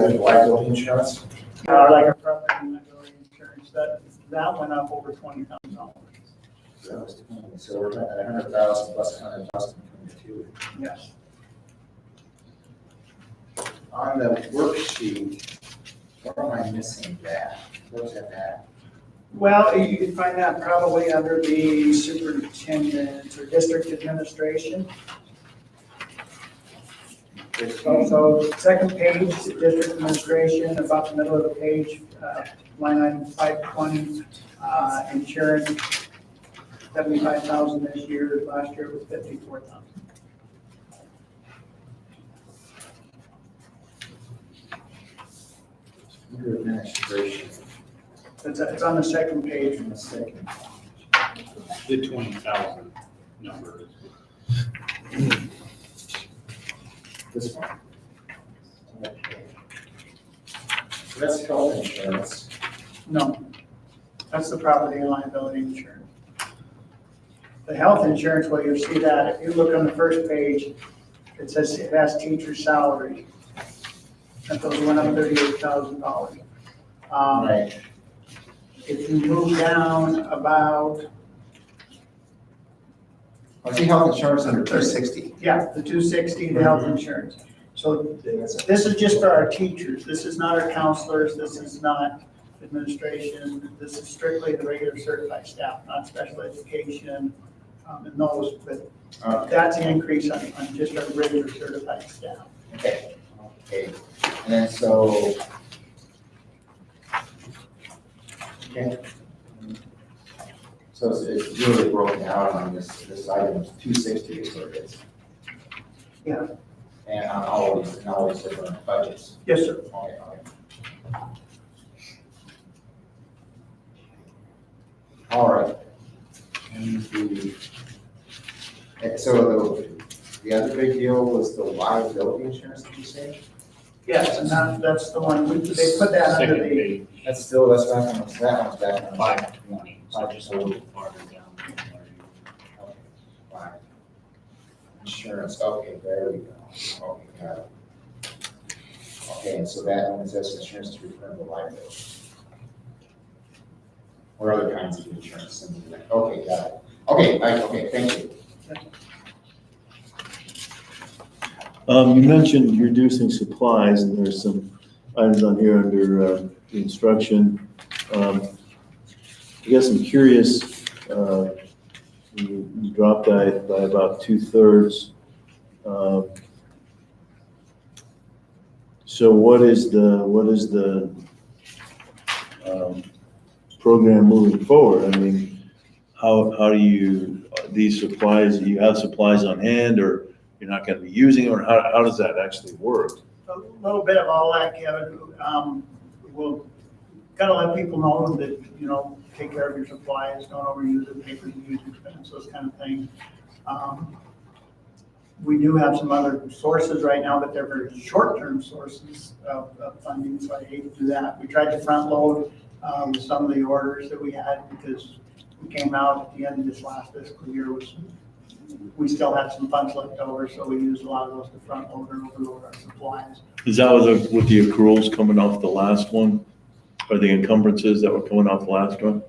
liability insurance? Like a property and liability insurance, that went up over $20,000. So we're at 100,000 plus 100,000 between the two. Yes. On the worksheet, where am I missing that? Where's that? Well, you can find that probably under the superintendent or district administration. So second page, district administration, about the middle of the page, line item 520, insurance, 75,000 this year. Last year it was 54,000. Under administration. It's on the second page. In a second. The 20,000 number. This one. Okay. So that's health insurance. No, that's the property and liability insurance. The health insurance, well, you'll see that if you look on the first page, it says it has teacher salary. That those went up $38,000. Right. If you move down about, I see health insurance under 260. yeah, the 260, the health insurance. So this is just for our teachers. This is not our counselors. This is not administration. This is strictly the regular certified staff, not special education and those. But that's an increase on just our regular certified staff. Okay. Okay. And then so. Okay. So it's really broken out on this item, 260 is what it is. Yeah. And on all these different budgets. Yes, sir. Okay, okay. All right. And so the other big deal was the liability insurance, did you say? Yes, and that's the one, they put that under Second the, page, That's still, that's back on, that one's back on. 520, so just a little farther down. Okay, fine. Insurance, okay, there we go. Okay, got it. Okay, and so that one says insurance to return the liability. Or other kinds of insurance. Okay, got it. Okay, okay, thank you. You mentioned reducing supplies, and there's some items on here under the instruction. I guess I'm curious, you dropped that by about 2/3. So what is the program moving forward? I mean, how do you, these supplies, you have supplies on hand, or you're not going to be using them, or how does that actually work? a little bit of all that, Kevin. We'll kind of let people know that, take care of your supplies, don't overuse it, paper use expense, those kind of things. We do have some other sources right now, but they're very short-term sources of funding, so I hate to do that. We tried to front load some of the orders that we had because we came out at the end of this last fiscal year with we still had some funds left over, so we used a lot of those to front load and overload our supplies. Is that with the accruals coming off the last one, or the encumbrances that were coming off the last one?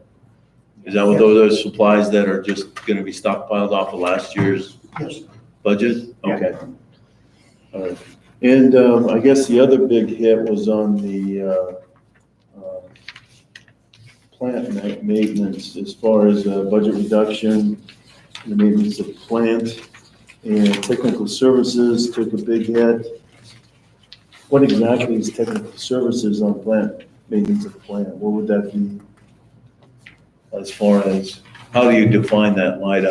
Is that what those are supplies that are just going to be stockpiled off of last year's Yes. budget? Yeah. Okay. All right. And I guess the other big hit was on the plant maintenance, as far as budget reduction, the maintenance of the plant, and technical services took a big hit. What exactly is technical services on plant, maintenance of the plant? What would that be? As far as, how do you define that line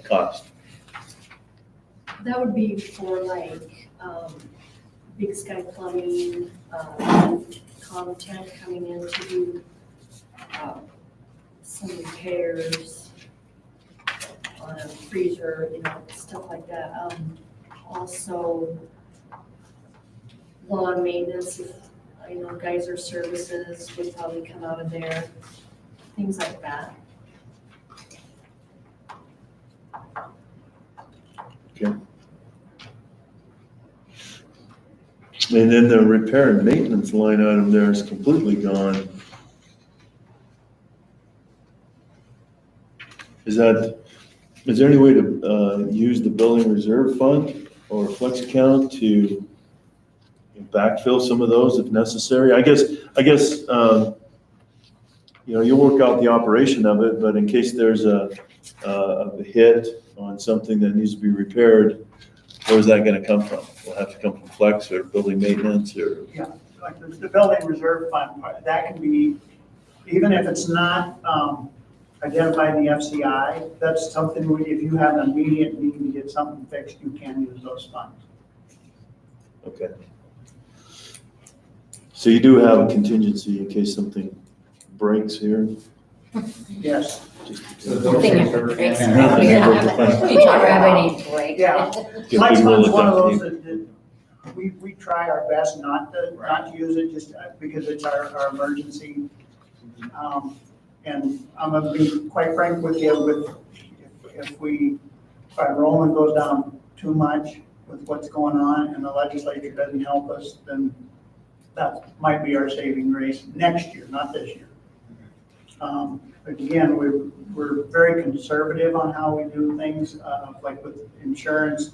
cost? That would be for like, Big Sky Plumbing, Content coming in to do, some repairs on a freezer, stuff like that. Also lawn maintenance, if, geyser services would probably come out of there, things like that. Okay. And then the repair and maintenance line item there is completely gone. Is there any way to use the building reserve fund or flex account to backfill some of those if necessary? I guess, you'll work out the operation of it, but in case there's a hit on something that needs to be repaired, where's that gonna come from? Will it have to come from flex or building maintenance or? Yeah, like the building reserve fund, that can be, even if it's not identified in the FCI, that's something, if you have an immediate need to get something fixed, you can use those funds. Okay. So you do have a contingency in case something breaks here? Yes. So the building Thing reserve breaks fund- around here. We never have any break. Yeah. Get Flex people fund's to one of dump those that we try our best not to use it just because it's our emergency. And I'm gonna be quite frank with you, if our enrollment goes down too much with what's going on and the legislature doesn't help us, then that might be our saving grace next year, not this year. Again, we're very conservative on how we do things, like with insurance.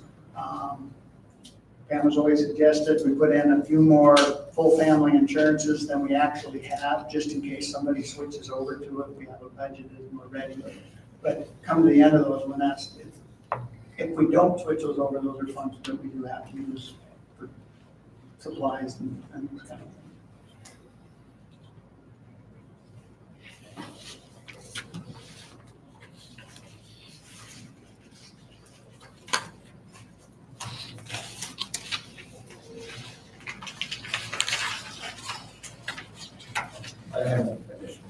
Pam has always suggested we put in a few more full family insurances than we actually have, just in case somebody switches over to it. We have a budgeted and we're ready. But come to the end of those, if we don't switch those over, those are funds that we do have to use for supplies and those kind of things. I have no additional.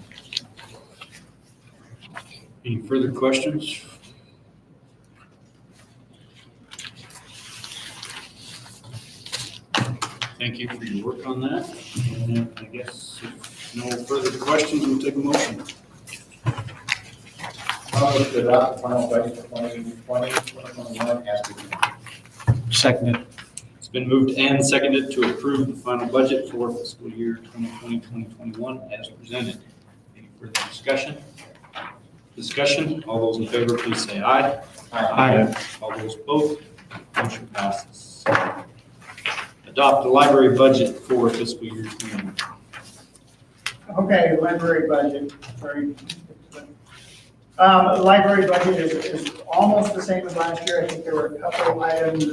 Any further questions? Thank you for your work on that. And I guess if no further questions, we'll take a motion. I'll move to adopt the final budget for 2020, 2021 as presented. Seconded. It's been moved and seconded to approve the final budget for fiscal year 2020, 2021 as presented. Any further discussion? Discussion, all those in favor, please say aye. All those opposed, motion passes. Adopt the library budget for fiscal year 2021. Okay, library budget, sorry. Library budget is almost the same as last year. I think there were a couple items,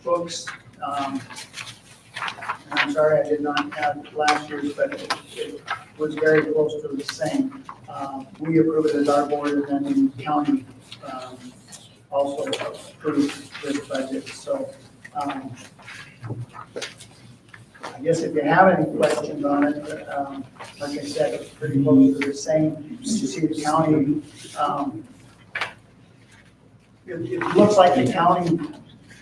books. And I'm sorry I did not have last year's, but it was very close to the same. We approved it as our board, and then the county also approved this budget. So I guess if you have any questions on it, like I said, it's pretty close to the same. You see the county, it looks like the county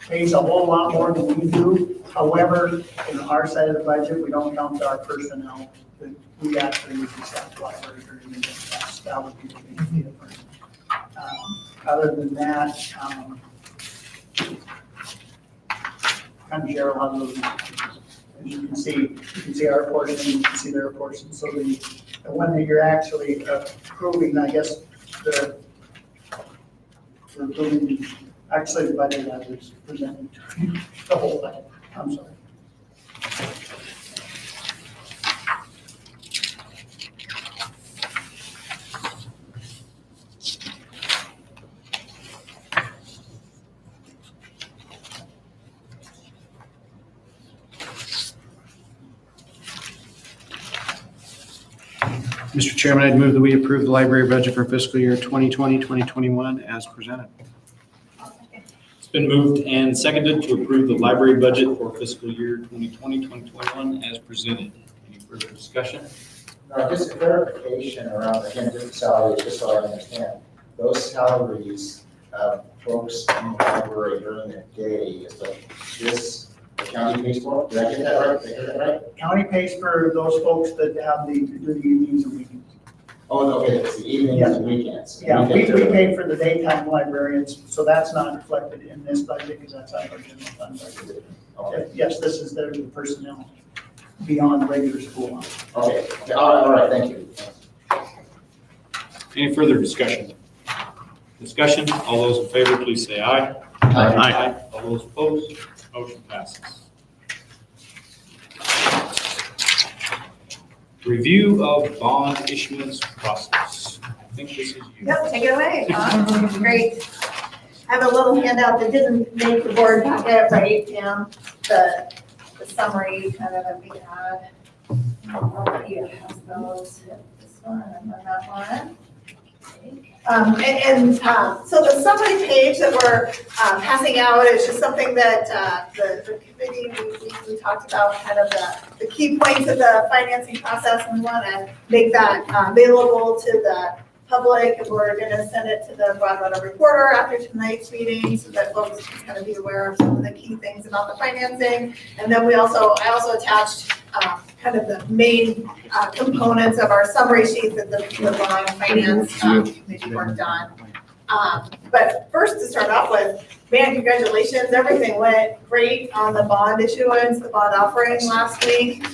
pays a whole lot more than we do. However, in our side of the budget, we don't count our personnel. We actually use the staff library during the day. That would be the big difference. Other than that, kind of share a lot of those. As you can see our portion, you can see their portion. So the one that you're actually approving, I guess, we're approving actually the budget as it's presented to you, the whole thing. I'm sorry. Mr. Chairman, I'd move that we approve the library budget for fiscal year 2020, 2021 as presented. It's been moved and seconded to approve the library budget for fiscal year 2020, 2021 as presented. Any further discussion? Now, just a clarification around, again, different salaries, just so I understand. Those salaries of folks in the library during the day, is this the county pays for? Did I get that right? Did I get that right? County pays for those folks that have do the evenings and weekends. Oh, okay, it's the evenings and weekends. Yeah, we Weekends are- pay for the daytime librarians, so that's not reflected in this budget because that's out of our general fund budget. Okay, Yes, this is the personnel beyond regular school hours. okay, all right, thank you. Any further discussion? Discussion, all those in favor, please say aye. All those opposed, motion passes. Review of bond issuance process. I think this is you. Yep, take it away. Great. I have a little handout that didn't make the board packet, right, Pam? The summary kind of that we had. You have those, this one and then that one. So the summary page that we're passing out is just something that the committee, we talked about kind of the key points of the financing process, and we want to make that available to the public, and we're going to send it to the Broadwater Reporter after tonight's meeting so that folks can kind of be aware of some of the key things about the financing. And then I also attached kind of the main components of our summary sheet that the bond finance committee worked on. But first, to start off with, man, congratulations, everything went great on the bond issuance, the bond offering last week.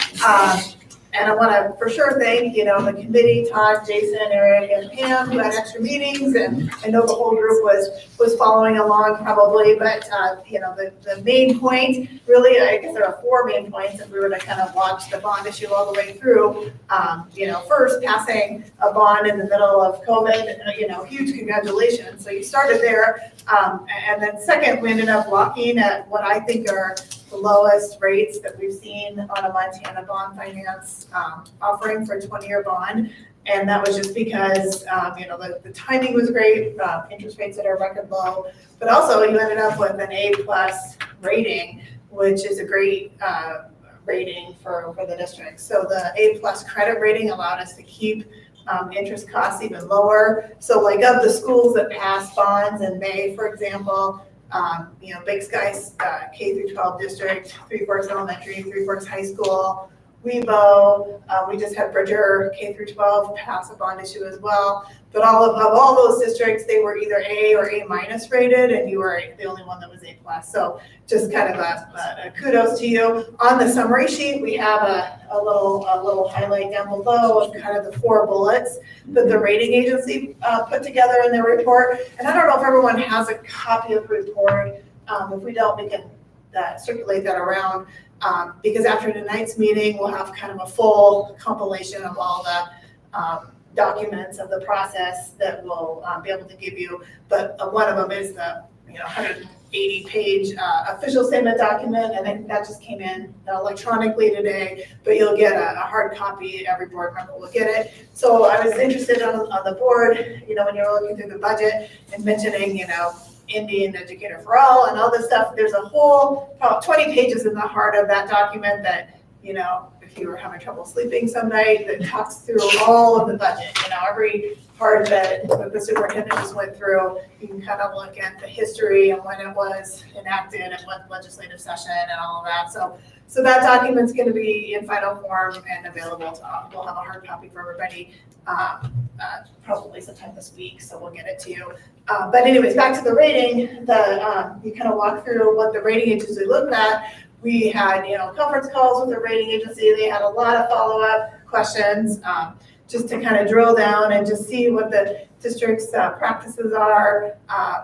And I want to for sure thank, the committee, Todd, Jason, Eric, and Pam, who had extra meetings, and I know the whole group was following along probably, but, the main point, really, I guess there are 4 main points if we were to kind of watch the bond issue all the way through. First, passing a bond in the middle of COVID, huge congratulations. So you started there. And then second, we ended up locking at what I think are the lowest rates that we've seen on a Montana bond finance offering for a 20-year bond. And that was just because, the timing was great, interest rates at a record low, but also you ended up with an A+ rating, which is a great rating for the district. So the A+ credit rating allowed us to keep interest costs even lower. So like of the schools that passed bonds in May, for example, Big Sky's K12 district, Three Forks Elementary, Three Forks High School, Webo, we just had Bridger K-12 pass a bond issue as well. But of all those districts, they were either A or A- rated, and you were the only one that was A+. So just kind of a kudos to you. On the summary sheet, we have a little highlight down below of kind of the 4 bullets that the rating agency put together in their report. And I don't know if everyone has a copy of the report. If we don't, we can circulate that around. Because after tonight's meeting, we'll have kind of a full compilation of all the documents of the process that we'll be able to give you. But one of them is the 180-page official statement document, and then that just came in electronically today, but you'll get a hard copy. Every board member will get it. So I was interested on the board, when you were looking through the budget and mentioning, Indian Educator for All and all this stuff. There's a whole about 20 pages in the heart of that document that, if you were having trouble sleeping some night, that talks through all of the budget, every part that the superintendent just went through. You can kind of look at the history and when it was enacted and what legislative session and all of that. So that document's going to be in final form and available to all. We'll have a hard copy for everybody probably sometime this week, so we'll get it to you. But anyways, back to the rating, you kind of walk through what the rating agency looked at. We had, conference calls with the rating agency. They had a lot of follow-up questions just to kind of drill down and just see what the district's practices are,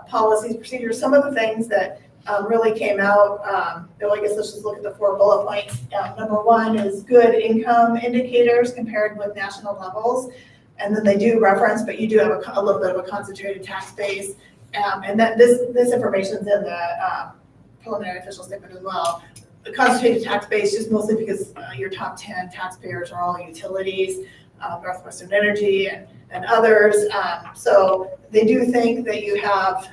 policies, procedures, some of the things that really came out. I guess let's just look at the 4 bullet points. Number 1 is good income indicators compared with national levels. And then they do reference, but you do have a little bit of a concentrated tax base. And that this information is in the preliminary official statement as well. The concentrated tax base just mostly because your top 10 taxpayers are all utilities, Northwestern Energy and others. So they do think that you have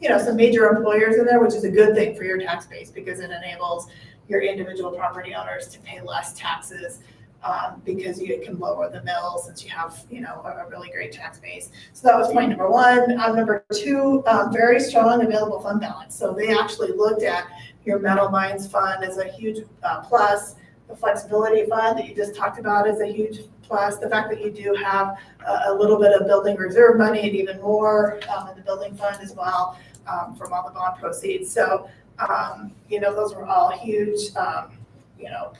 some major employers in there, which is a good thing for your tax base because it enables your individual property owners to pay less taxes because you can lower the mill since you have, a really great tax base. So that was point number 1. Number 2, very strong available fund balance. So they actually looked at your metal mines fund as a huge plus. The flexibility fund that you just talked about is a huge plus the fact that you do have a little bit of building reserve money and even more in the building fund as well from all the bond proceeds. So, those were all huge,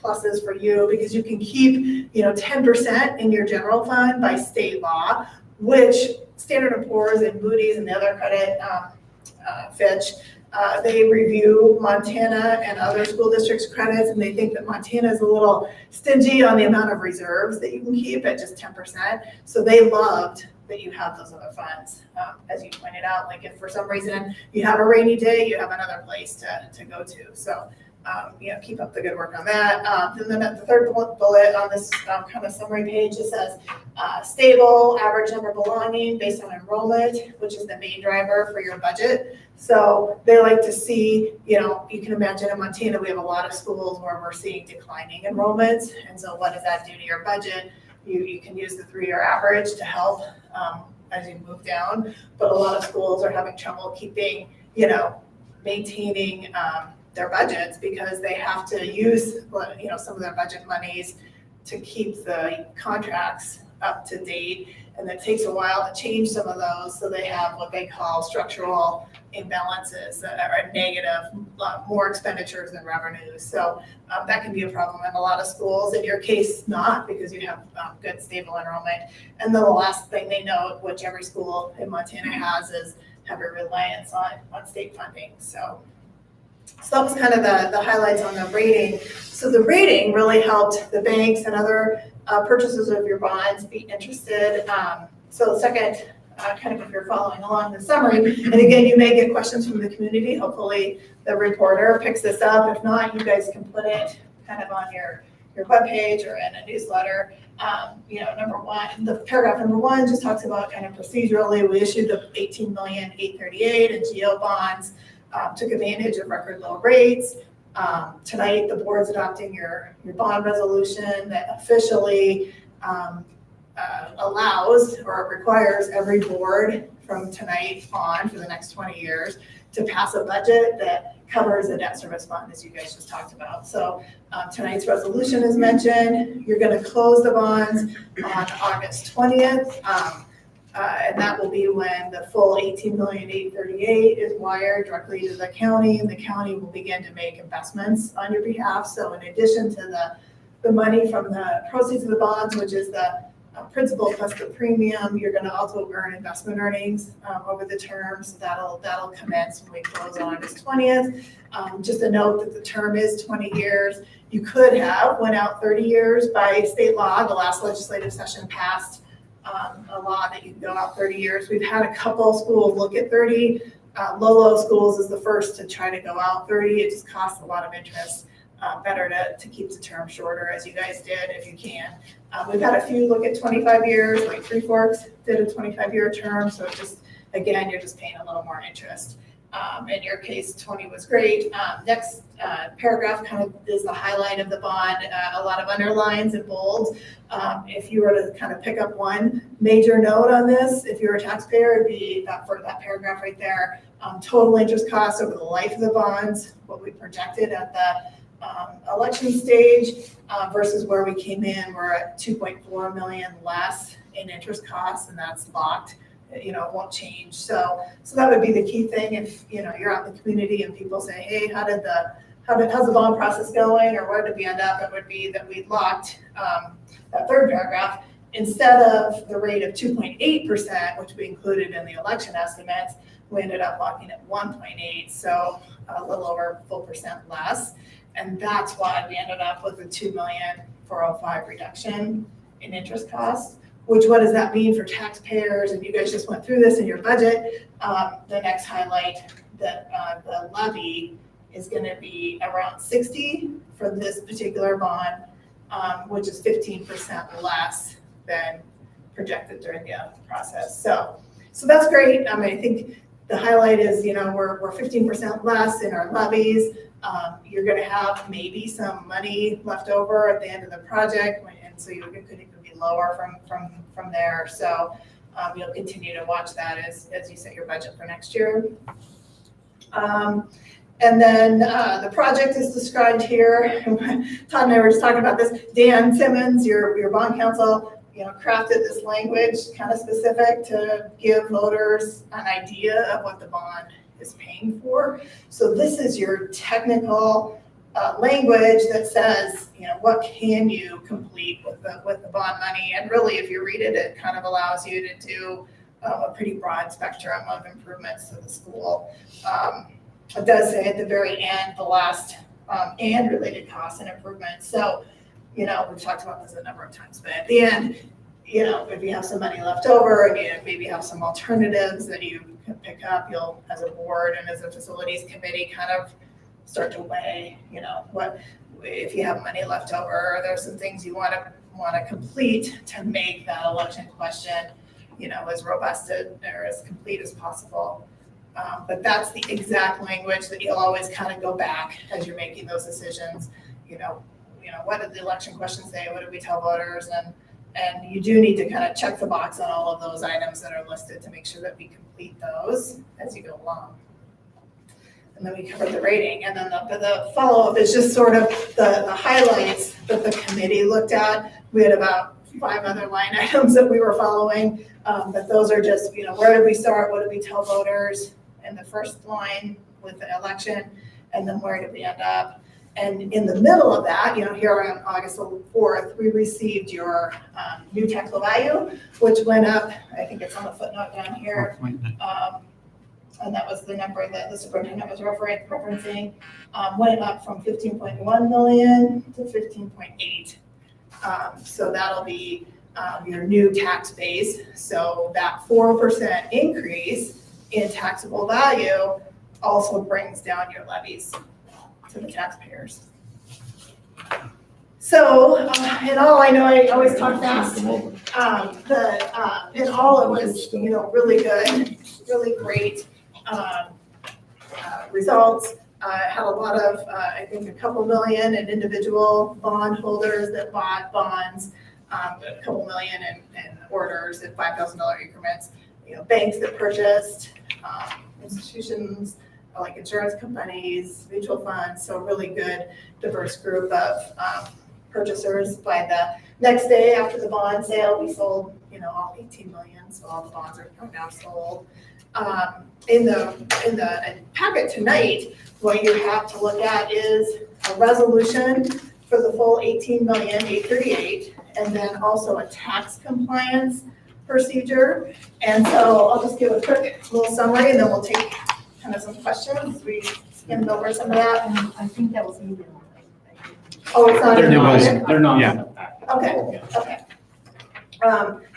pluses for you because you can keep, 10% in your general fund by state law, which Standard & Poor's and Moody's and the other credit, Fitch, they review Montana and other school districts' credits, and they think that Montana is a little stingy on the amount of reserves that you can keep at just 10%. So they loved that you have those other funds. As you pointed out, like if for some reason you have a rainy day, you have another place to go to. So, keep up the good work on that. Then the third bullet on this kind of summary page, it says stable average number belonging based on enrollment, which is the main driver for your budget. So they like to see, you can imagine in Montana, we have a lot of schools where we're seeing declining enrollments. And so what does that do to your budget? You can use the 3-year average to help as you move down. But a lot of schools are having trouble keeping, maintaining their budgets because they have to use, some of their budget monies to keep the contracts up to date. And it takes a while to change some of those. So they have what they call structural imbalances that are negative, more expenditures than revenues. So that can be a problem in a lot of schools. In your case, not, because you have good stable enrollment. And then the last thing they note, which every school in Montana has, is heavy reliance on state funding. So that was kind of the highlights on the rating. So the rating really helped the banks and other purchasers of your bonds be interested. So the second, kind of if you're following along the summary, and again, you may get questions from the community. Hopefully the reporter picks this up. If not, you guys can put it kind of on your webpage or in a newsletter. Number one, the paragraph number 1 just talks about kind of procedurally, we issued the $18,838,000 in GO bonds. Took advantage of record low rates. Tonight, the board's adopting your bond resolution that officially allows or requires every board from tonight on for the next 20 years to pass a budget that covers the debt service fund, as you guys just talked about. So tonight's resolution is mentioned. You're going to close the bonds on August 20th. And that will be when the full $18,838,000 is wired directly to the county, and the county will begin to make investments on your behalf. So in addition to the money from the proceeds of the bonds, which is the principal plus the premium, you're going to also earn investment earnings over the term. So that'll commence when we close on August 20th. Just a note that the term is 20 years. You could have went out 30 years by state law. The last legislative session passed a law that you can go out 30 years. We've had a couple schools look at 30. Lolo Schools is the first to try to go out 30. It just costs a lot of interest. Better to keep the term shorter, as you guys did, if you can. We've had a few look at 25 years, like Three Forks did a 25-year term. So again, you're just paying a little more interest. In your case, 20 was great. Next paragraph kind of is the highlight of the bond, a lot of underlines and bolds. If you were to kind of pick up one major note on this, if you're a taxpayer, it'd be that paragraph right there. Total interest costs over the life of the bonds, what we projected at the election stage versus where we came in. We're at $2.4 million less in interest costs, and that's locked. It won't change. So that would be the key thing. If you're out in the community and people say, hey, how's the bond process going, or where did we end up? It would be that we locked that third paragraph instead of the rate of 2.8%, which we included in the election estimates. We ended up locking at 1.8, so a little over 1% less, and that's why we ended up with a $2,405,000 reduction in interest costs. Which, what does that mean for taxpayers? And you guys just went through this in your budget. The next highlight, that the levy is going to be around 60 for this particular bond, which is 15% less than projected during the process. So that's great. I think the highlight is, we're 15% less in our levies. You're going to have maybe some money left over at the end of the project, and so you could even be lower from there. So you'll continue to watch that as you set your budget for next year. And then the project is described here. Todd and I were just talking about this. Dan Simmons, your bond counsel, crafted this language kind of specific to give voters an idea of what the bond is paying for. So this is your technical language that says, what can you complete with the bond money? And really, if you read it, it kind of allows you to do a pretty broad spectrum of improvements to the school. It does say at the very end, the last and related costs and improvements. So, we've talked about this a number of times, but at the end, if you have some money left over and you maybe have some alternatives that you can pick up, you'll, as a board and as a facilities committee, kind of start to weigh, what, if you have money left over, or there's some things you want to complete to make that election question, as robust or as complete as possible. But that's the exact language that you'll always kind of go back as you're making those decisions. What did the election question say? What did we tell voters? And you do need to kind of check the box on all of those items that are listed to make sure that we complete those as you go along. And then we covered the rating. And then the follow-up is just sort of the highlights that the committee looked at. We had about 5 other line items that we were following. But those are just, where did we start? What did we tell voters in the first line with the election? And then where did we end up? And in the middle of that, here on August 4th, we received your new taxable value, which went up, I think it's on the footnote down here. And that was the number that the superintendent was referencing, went up from 15.1 million to 15.8. So that'll be your new tax base. So that 4% increase in taxable value also brings down your levies to the taxpayers. So in all, I know I always talk fast. In all, it was really good, really great results. Had a lot of, I think, a couple million in individual bond holders that bought bonds, a couple million in orders at $5,000 increments. Banks that purchased, institutions like insurance companies, mutual funds. So really good, diverse group of purchasers. By the next day after the bond sale, we sold, all 18 million. So all the bonds are now sold. In the packet tonight, what you have to look at is a resolution for the full 18,838,000, and then also a tax compliance procedure. And so I'll just give a quick little summary, and then we'll take kind of some questions. We skimmed over some of that. I think that was emailed. Oh, it's not. They're not. Yeah. Okay.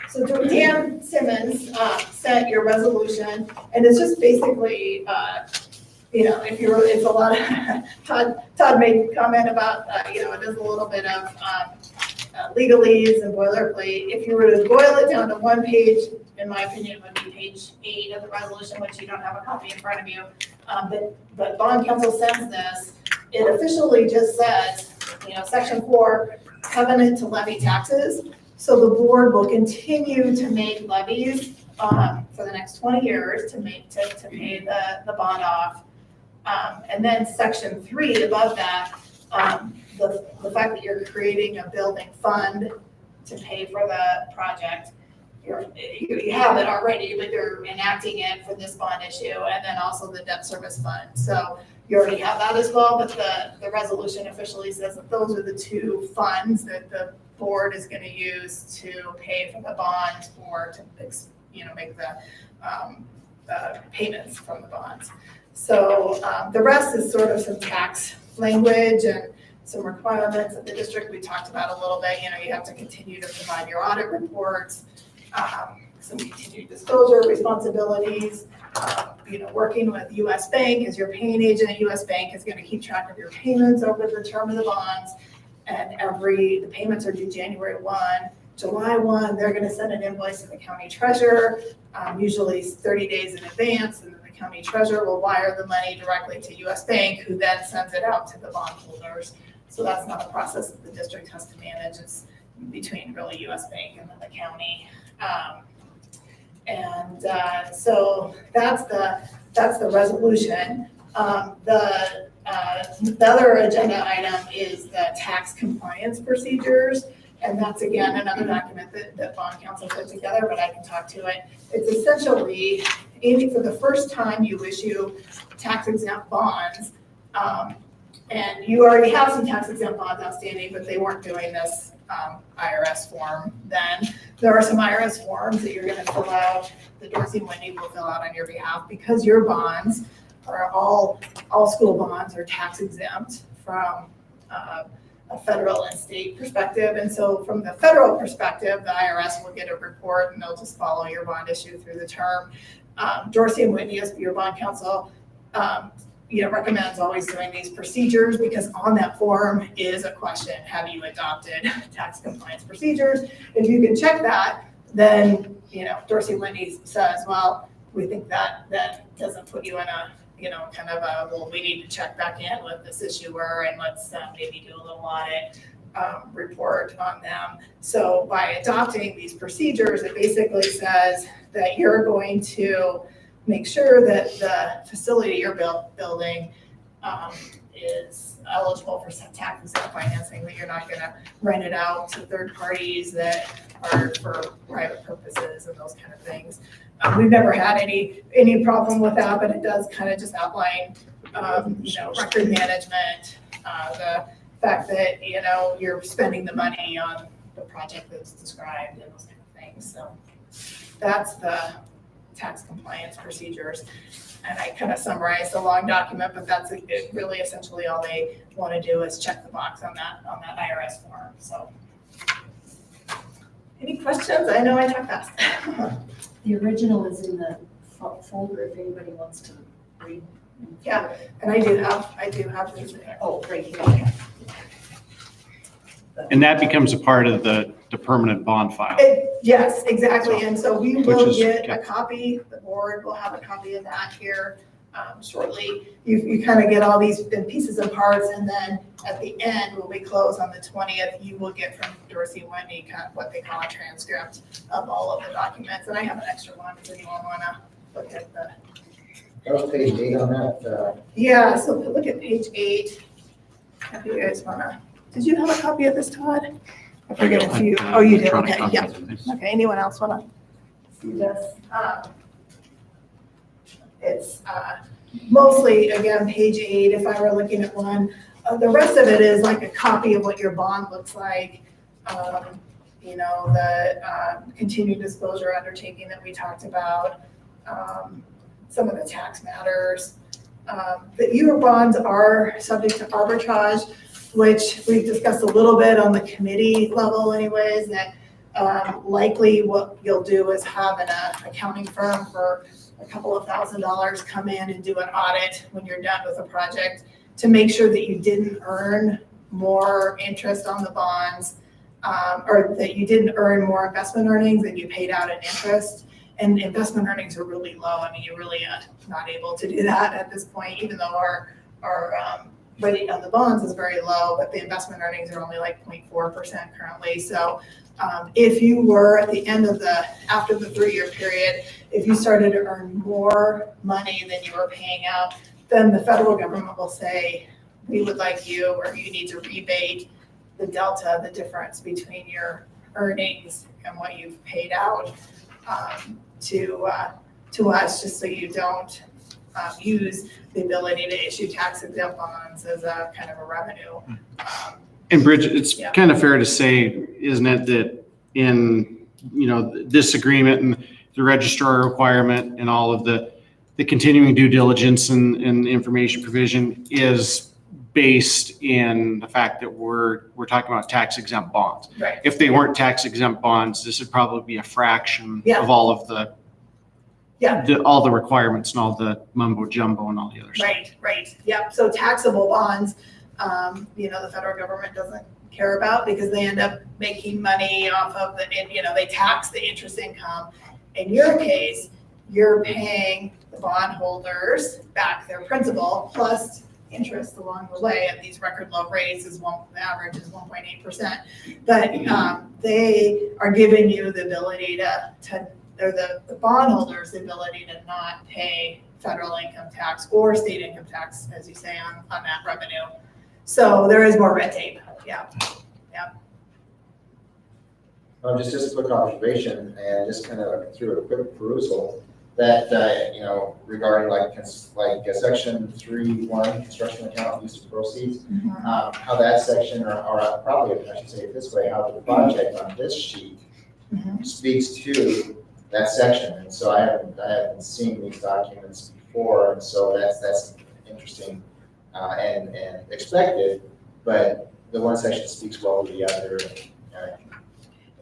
So Dan Simmons sent your resolution, and it's just basically, it's a lot of, Todd made a comment about, it is a little bit of legalese and boilerplate. If you were to boil it down to one page, in my opinion, it would be page 8 of the resolution, which you don't have a copy in front of you. But bond counsel sends this. It officially just says, section 4, covenant to levy taxes. So the board will continue to make levies for the next 20 years to pay the bond off. And then section 3 above that, the fact that you're creating a building fund to pay for the project, you have it already, but you're enacting it for this bond issue, and then also the debt service fund. So you already have that as well, but the resolution officially says that those are the 2 funds that the board is going to use to pay for the bond or to make the payments from the bonds. So the rest is sort of some tax language and some requirements of the district we talked about a little bit. You have to continue to provide your audit reports, some continued disclosure responsibilities, working with US Bank as your paying agent. US Bank is going to keep track of your payments over the term of the bonds. And the payments are due January 1. July 1, they're going to send an invoice to the county treasurer, usually 30 days in advance, and then the county treasurer will wire the money directly to US Bank, who then sends it out to the bondholders. So that's not a process that the district has to manage. It's between really US Bank and then the county. So that's the resolution. The other agenda item is the tax compliance procedures. And that's again, another document that bond counsel put together, but I can talk to it. It's essentially, Amy, for the first time you issue tax exempt bonds, and you already have some tax exempt bonds outstanding, but they weren't doing this IRS form then. There are some IRS forms that you're gonna fill out, that Dorsey and Whitney will fill out on your behalf, because your bonds are all school bonds are tax exempt from a federal and state perspective. And so from the federal perspective, the IRS will get a report and they'll just follow your bond issue through the term. Dorsey and Whitney, as your bond counsel, recommends always doing these procedures, because on that form is a question: have you adopted tax compliance procedures? If you can check that, then, Dorsey and Whitney says, well, we think that doesn't put you in a, kind of a, well, we need to check back in with this issuer and let's maybe do a little audit report on them. So by adopting these procedures, it basically says that you're going to make sure that the facility you're building is eligible for some tax exempt financing, that you're not gonna rent it out to third parties that are for private purposes and those kind of things. We've never had any problem with that, but it does kind of just outline, record management, the fact that, you're spending the money on the project that's described and those kind of things. So that's the tax compliance procedures. And I kind of summarized the long document, but that's really essentially all they want to do is check the box on that IRS form. So any questions? I know I talk fast. The original is in the folder if anybody wants to read. Yeah, and I do have these there. Oh, right here. And that becomes a part of the permanent bond file. Yes, exactly. And so we Which will is- get a copy, the board will have a copy of that here shortly. You kind of get all these in pieces and parts, and then at the end, when we close on the 20th, you will get from Dorsey and Whitney kind of what they call a transcript of all of the documents. And I have an extra one if anyone want to look at the. That was page 8 on that. Yeah, so look at page 8. If you guys want to, did you have a copy of this, Todd? I forget if you, oh, you did, okay, yeah. Okay, anyone else want to see this? It's mostly, again, page 8, if I were looking at one. The rest of it is like a copy of what your bond looks like. The continued disclosure undertaking that we talked about, some of the tax matters. The your bonds are subject to arbitrage, which we've discussed a little bit on the committee level anyways, that likely what you'll do is have an accounting firm for a couple of $1,000s come in and do an audit when you're done with a project to make sure that you didn't earn more interest on the bonds, or that you didn't earn more investment earnings than you paid out in interest. And investment earnings are really low. I mean, you're really not able to do that at this point, even though our rate on the bonds is very low, but the investment earnings are only like 0.4% currently. So if you were at the end of after the 3-year period, if you started to earn more money than you were paying out, then the federal government will say, we would like you, or you need to rebate the delta, the difference between your earnings and what you've paid out to us, just so you don't use the ability to issue tax exempt bonds as a kind of a revenue. And Bridget, it's Yeah. kind of fair to say, isn't it, that in, this agreement and the registrar requirement and all of the continuing due diligence and information provision is based in the fact that we're talking about tax exempt bonds. Right. If they weren't tax exempt bonds, this would probably be a fraction Yeah. of all of the Yeah. all the requirements and all the mumbo jumbo and all the other stuff. Right. Yep. So taxable bonds, the federal government doesn't care about, because they end up making money off of they tax the interest income. In your case, you're paying the bondholders back their principal plus interest along the way at these record low rates. The average is 1.8%. But they are giving you the ability or the bondholders the ability to not pay federal income tax or state income tax, as you say, on that revenue. So there is more red tape. Yeah. Just a quick observation and just kind of through a quick perusal that, regarding like section 3.1, construction account use of proceeds, how that section, or probably I should say it this way, how the project on this sheet speaks to that section. And so I haven't seen these documents before, and so that's interesting and expected, but the one section speaks well to the other.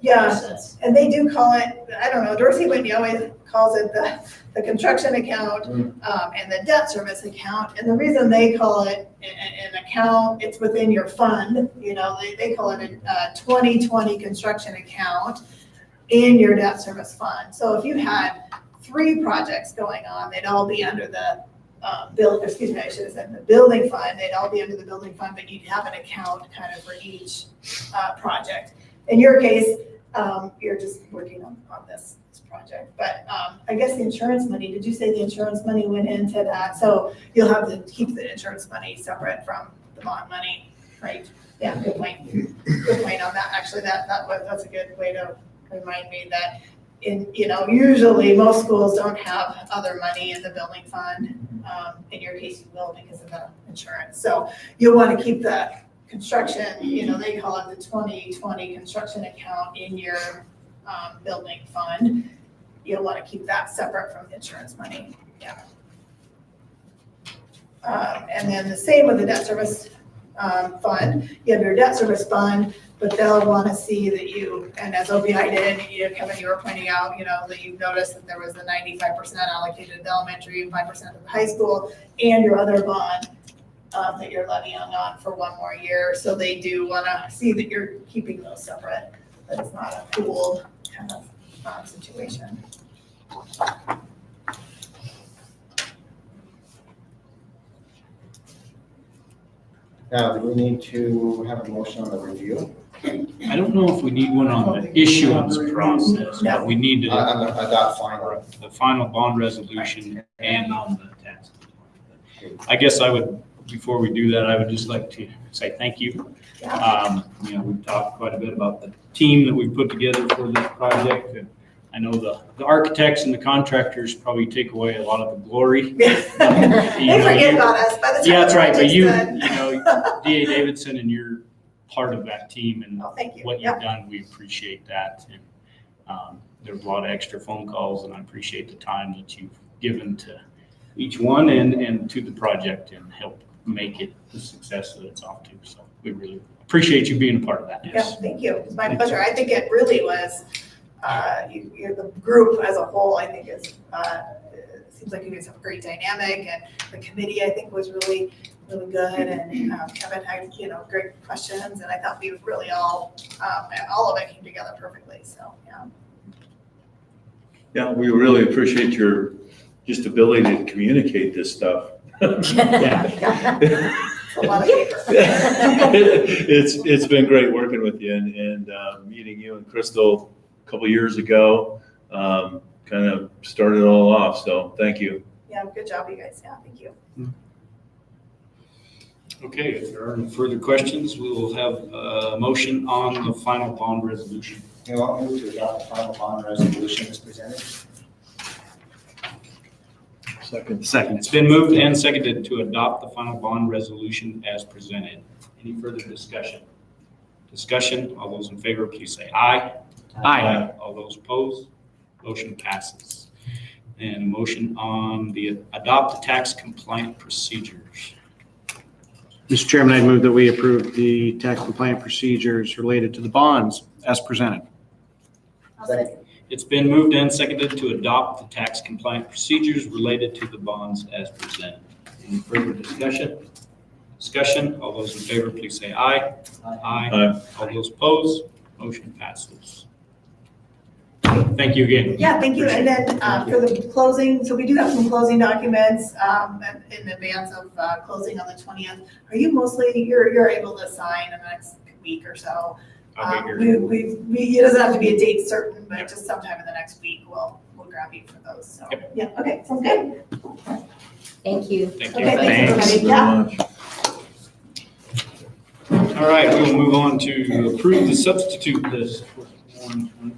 Yeah, and they do call it, I don't know, Dorsey Whitney always calls it the construction account and the debt service account. And the reason they call it an account, it's within your fund, they call it a 2020 construction account in your debt service fund. So if you had 3 projects going on, they'd all be under the I should have said the building fund, they'd all be under the building fund, but you'd have an account kind of for each project. In your case, you're just working on this project, but I guess the insurance money, did you say the insurance money went into that? So you'll have to keep the insurance money separate from the bond money, right? Yeah, good point. Good point on that. Actually, that's a good way to remind me that usually most schools don't have other money in the building fund. In your case, you will because of the insurance. So you'll want to keep the construction, they call it the 2020 construction account in your building fund. You'll want to keep that separate from the insurance money. Yeah. And then the same with the debt service fund. You have your debt service fund, but they'll want to see that and as OBI did, Kevin, you were pointing out, that you noticed that there was the 95% allocated to elementary, 5% to the high school, and your other bond that you're levying on for 1 more year. So they do want to see that you're keeping those separate, that it's not a pooled kind of situation. Now, do we need to have a motion on the review? I don't know if we need one on the issuance process, but we need to Adopt final. the final bond resolution and on the tax. I guess before we do that, I would just like to say thank you. We've talked quite a bit about the team that we've put together for this project. And I know the architects and the contractors probably take away a lot of the glory. They forget about us by the time. Yeah, that's right. But done. DA Davidson, and you're part of that team, and thank you. what you've done, we appreciate that. And there was a lot of extra phone calls, and I appreciate the time that you've given to each one and to the project and help make it the success that it's off to. So we really appreciate you being a part of that. Yeah, thank you. It's my pleasure. I think it really was, the group as a whole, I think it seems like you guys have a great dynamic, and the committee, I think, was really good, and Kevin had, great questions, and I thought we really all of it came together perfectly, so, yeah. Yeah, we really appreciate your just ability to communicate this stuff. Yeah. It's a lot of paper. It's been great working with you and meeting you and Crystal a couple years ago, kind of started it all off, so thank you. Yeah, good job, you guys. Yeah, thank you. Okay, if there are no further questions, we will have a motion on the final bond resolution. I'll move to adopt the final bond resolution as presented. Second. It's been moved and seconded to adopt the final bond resolution as presented. Any further discussion? All those in favor, please say aye. Aye. All those opposed, motion passes. And motion on the adopt the tax compliant procedures. Mr. Chairman, I move that we approve the tax compliant procedures related to the bonds as presented. Second. It's been moved and seconded to adopt the tax compliant procedures related to the bonds as presented. Any further discussion? All those in favor, please say aye. Aye. All those opposed, motion passes. Thank you again. Yeah, thank you. And then for the closing, so we do have some closing documents in advance of closing on the 20th. Are you you're able to sign in the next week or so? It doesn't have to be a date certain, but just sometime in the next week, we'll grab you for those. So, yeah, okay, sounds good. Thank you. Thank you. Okay, thanks, Thanks everybody. very much. All right, we'll move on to approve the substitute list for 2021.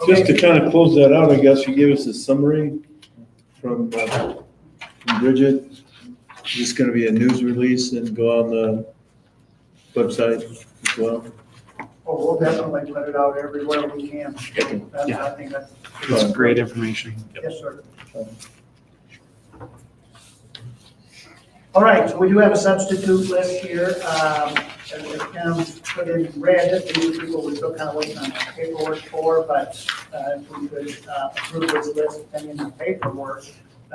Just to kind of close that out, I guess you gave us a summary from Bridget. Just going to be a news release and go on the website as well. Oh, we'll definitely put it out everywhere we can. Yeah. I think that's, It's great information. yes, sir. All right, so we do have a substitute list here. As Kim put in red, these are people we're still kind of waiting on paperwork for, but if we could approve this list pending the paperwork.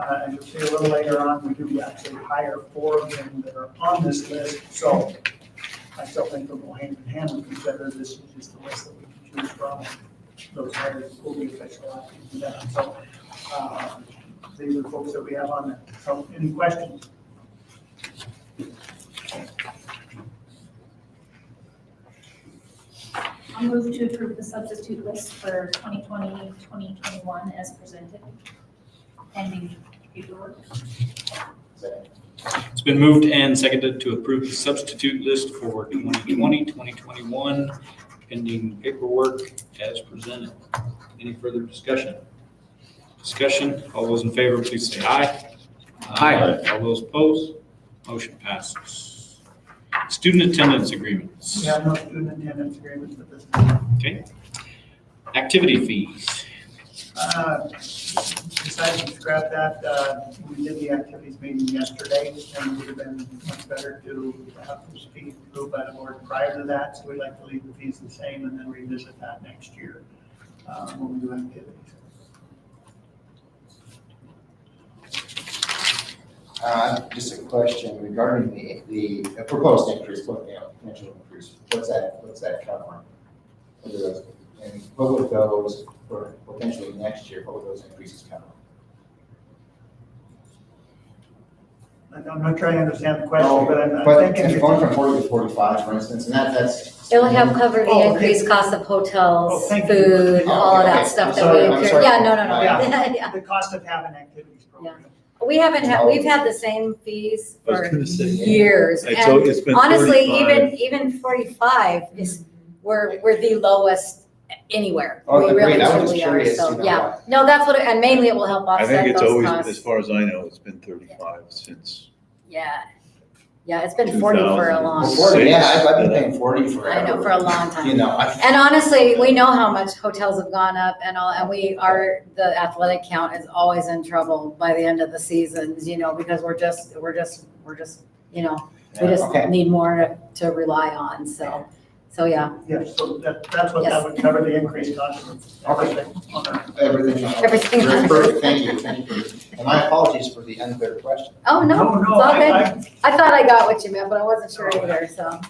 As you'll see a little later on, we do actually hire 4 of them that are on this list. So I still think we'll go hand in hand and consider this is just the list that we can choose from. Those hires will be official after that. So these are the folks that we have on there. So any questions? I'll move to approve the substitute list for 2020, 2021 as presented, pending paperwork. It's been moved and seconded to approve the substitute list for 2020, 2021, pending paperwork as presented. Any further discussion? Discussion, all those in favor, please say aye. Aye. All those opposed, motion passes. Student attendance agreements. We have no student attendance agreements at this time. Okay. Activity fees. Decided to scrap that. We did the activities meeting yesterday, and it would have been much better to have those fees approved by the board prior to that. So we'd like to leave the fees the same and then revisit that next year when we do activities. Just a question regarding the proposed increase, potential increase. What's that covering? What are those, and what would those, for potentially next year, what would those increases cover? I'm not trying to understand the question, but I'm But thinking. if going from 40 to 45, for instance, and that's. It will have covered the Oh, okay. increased cost of Oh, hotels, thank you. food, Oh, all of okay, that okay. stuff I'm that sorry, we I'm incur. sorry. Yeah, no. Yeah. Yeah. The cost of having activities program. We we've had the same fees I was for gonna say, years. So And it's been honestly, 35. even 45 is, we're the lowest anywhere. Oh, We agreed. really I was just truly are. curious, So, you know, yeah. why. No, that's what, and mainly it will help I think offset it's those always, costs. as far as I know, it's been 35 since. Yeah, it's been 40 for a 2000. long Well, time. 40, yeah, I've been paying 40 forever. I know, for a long time. You know, And honestly, we know how much hotels have gone up and all, and the athletic count is always in trouble by the end of the seasons, because we're just, we just okay. need more to rely on, so yeah, Yes, so that's what that would cover, the increased cost of everything on our. Everything. Everything. Very perfect. Thank you. And my apologies for the unclear question. oh, no, it's all I- good. I thought I got what you meant, but I wasn't sure either, so.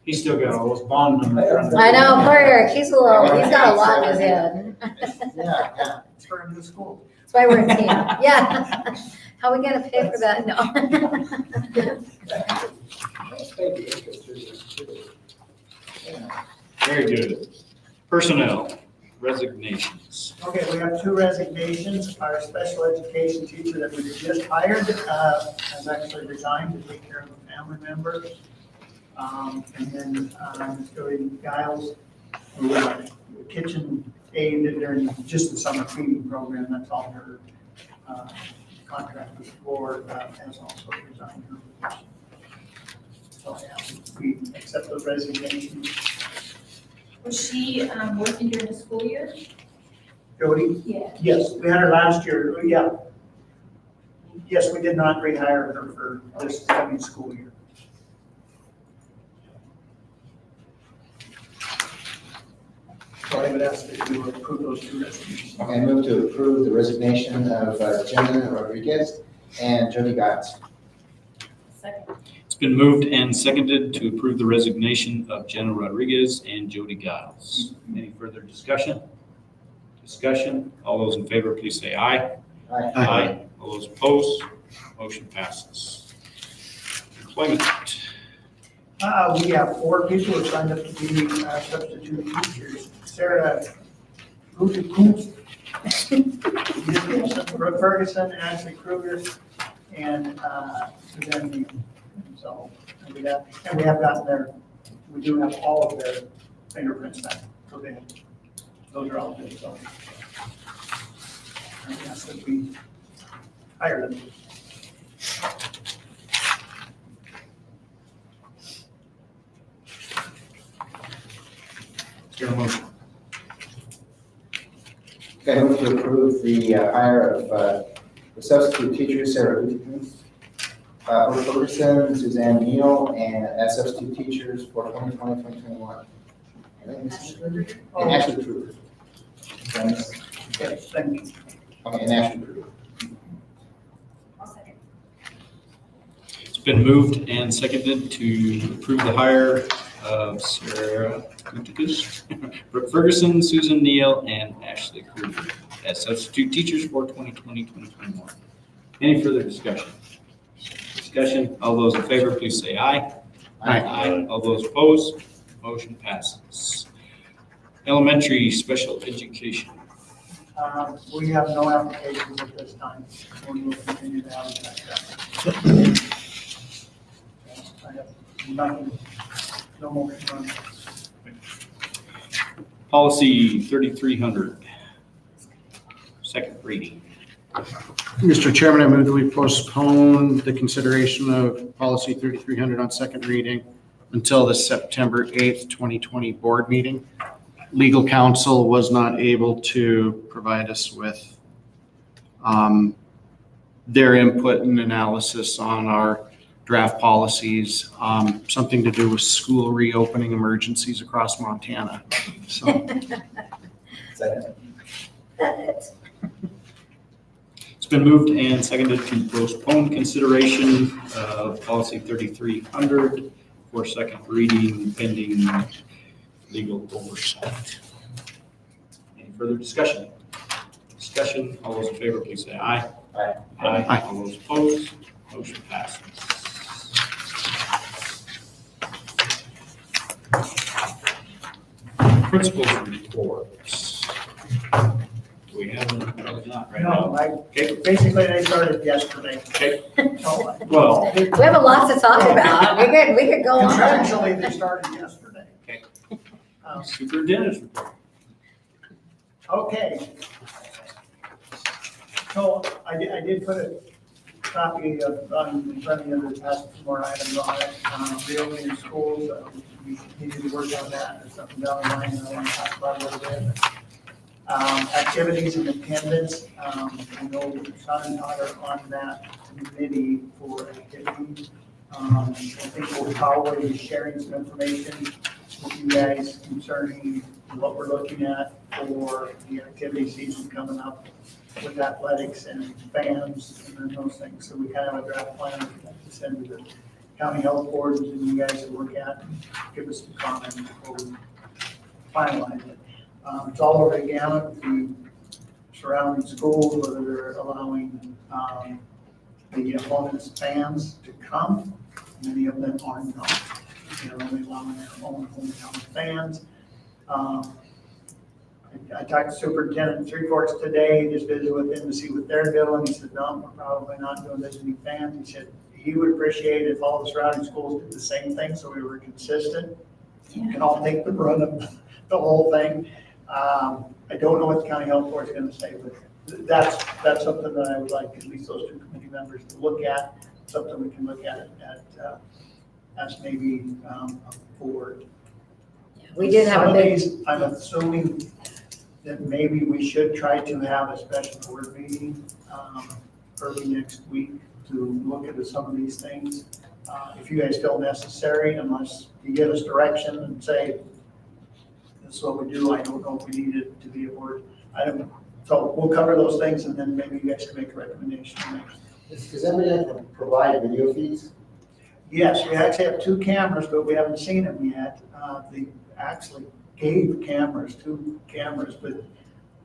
He's still got all those bond numbers. I know, poor Eric, he's got a lot in his head. Yeah. It's for a new school. That's why we're a team, yeah. How are we gonna pay for that? No. Very good. Personnel, resignations. Okay, we have 2 resignations. Our special education teacher that we just hired has actually resigned to take care of a family member. And then Ms. Jody Giles, who was a kitchen aide during just the summer feeding program, that's all her contract was for, has also resigned her position. So, yeah, we accept those resignations. Was she working during the school year? Jody? Yeah. Yes, we had her last year, yeah. Yes, we did not rehire her for this coming school year. So I would ask that you approve those 2 resignations. Okay, I move to approve the resignation of Jenna Rodriguez and Jody Giles. Second. It's been moved and seconded to approve the resignation of Jenna Rodriguez and Jody Giles. Any further discussion? Discussion, all those in favor, please say aye. Aye. All those opposed, motion passes. Employment. We have 4 people who signed up to be substitute teachers. Sarah Rudy Brooke Ferguson, Ashley Kruger, and then So, and we have gotten we do have all of their fingerprints back, so those are all good, so. I guess that we hired them. Is there a motion? Okay, I move to approve the hire of the substitute teachers, Sarah Herb Ferguson, Suzanne Neal, and as substitute teachers for 2020, 2021. And Ashley Kruger. Thanks. Yes, thank you. Okay, and Ashley Kruger. I'll second. It's been moved and seconded to approve the hire of Sarah Kutikis, Brooke Ferguson, Susan Neal, and Ashley Kruger as substitute teachers for 2020, 2021. Any further discussion? Discussion, all those in favor, please say aye. Aye. All those opposed, motion passes. Elementary special education. We have no applications at this time. We will continue to advertise that. I have nothing, no more. Policy 3300, second reading. Mr. Chairman, I move that we postpone the consideration of policy 3300 on second reading until the September 8th, 2020 board meeting. Legal counsel was not able to provide us with their input and analysis on our draft policies, something to do with school reopening emergencies across Montana. So Second. It's been moved and seconded to postpone consideration of policy 3300 for second reading pending legal oversight. Any further discussion? Discussion, all those in favor, please say aye. Aye. Aye. All those opposed, motion passes. Principals reports. Do we have them? Probably not right now. No, Okay. basically, they started yesterday. Okay. So, Well, We have a lot to talk about. We could go on. Contractually, they started yesterday. Okay. Um, Superintendent's report. Okay. So I did put a copy of, in front of you, there's some more items on it. Reopening schools, we continue to work on that. There's something down the line that I want to talk about a little bit. Activities and attendance, I know Sean and Todd are on that committee for activities. I think we'll probably be sharing some information with you guys concerning what we're looking at for the activity season coming up with athletics and bands and those things. So we kind of have a draft plan to send to the county health boards and you guys to look at and give us some comments before we finalize it. It's all over the gamut, the surrounding schools, whether they're allowing the opponent's fans to come. Many of them are not. They're only allowing their own hometown fans. I talked to Superintendent Three Forks today, just visited with him to see what they're doing. He said, no, we're probably not doing visiting fans. He said he would appreciate it if all the surrounding schools did the same thing, so we were consistent. You can all take the brunt of the whole thing. I don't know what the county health board is going to say, but that's something that I would like at least those two committee members to look at, something we can look at as maybe a board. We did have a big, I'm assuming that maybe we should try to have a special board meeting early next week to look at some of these things. If you guys feel necessary, unless you give us direction and say, this is what we do, I don't know if we need it to be a board item. So we'll cover those things and then maybe you guys can make a recommendation. Does everybody provide video feeds? Yes, we actually have 2 cameras, but we haven't seen them yet. They actually gave cameras, 2 cameras, but you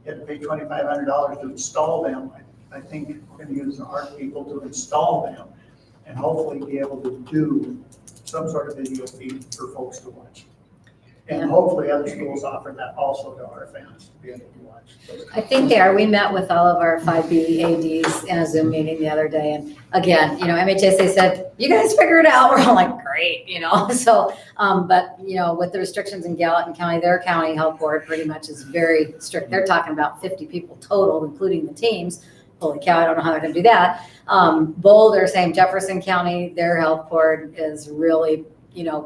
had to pay $2,500 to install them. I think we're going to use our people to install them and hopefully be able to do some sort of video feed for folks to watch. And Yeah. hopefully other schools offer that also to our fans to be able to watch. those I think they are. We met with all of our 5B ADs in a Zoom meeting the other day. And again, MHSA said, you guys figure it out. We're all like, great, So, but, with the restrictions in Gallatin County, their county health board pretty much is very strict. They're talking about 50 people total, including the teams. Holy cow, I don't know how they're going to do that. Boulder, same Jefferson County, their health board is really,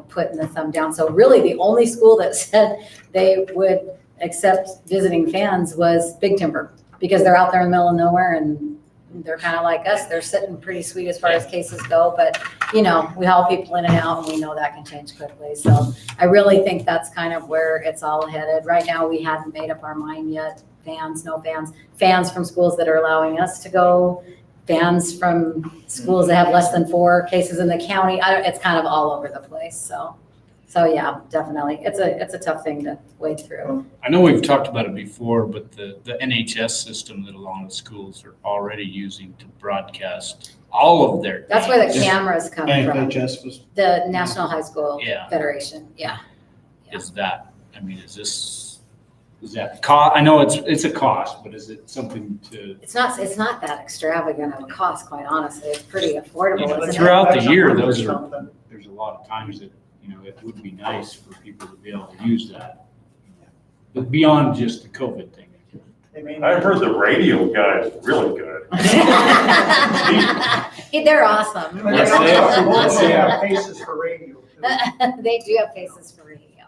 putting the thumb down. So really the only school that said they would accept visiting fans was Big Timber, because they're out there in the middle of nowhere and they're kind of like us. They're sitting pretty sweet as far as cases go, but we haul people in and out and we know that can change quickly. So I really think that's kind of where it's all headed. Right now, we haven't made up our mind yet. Fans, no fans, fans from schools that are allowing us to go, fans from schools that have less than 4 cases in the county. It's kind of all over the place. So yeah, definitely. It's a tough thing to wade through. I know we've talked about it before, but the NHS system that a lot of schools are already using to broadcast all of their. That's where the games cameras come from. NFHS was, The National High School Yeah. Federation, yeah. Is that, is that cost? I know it's a cost, but is it something to, It's not that extravagant of a cost, quite honestly. It's pretty affordable, Yeah, isn't it? throughout the year, Or those are, something. there's a lot of times that, it would be nice for people to be able to use that. But beyond just the COVID thing. They may I've heard the radio guy is really good. They're awesome. But Yes, they they also are. Yes, they have are. faces for radio. too. They do have faces for radio.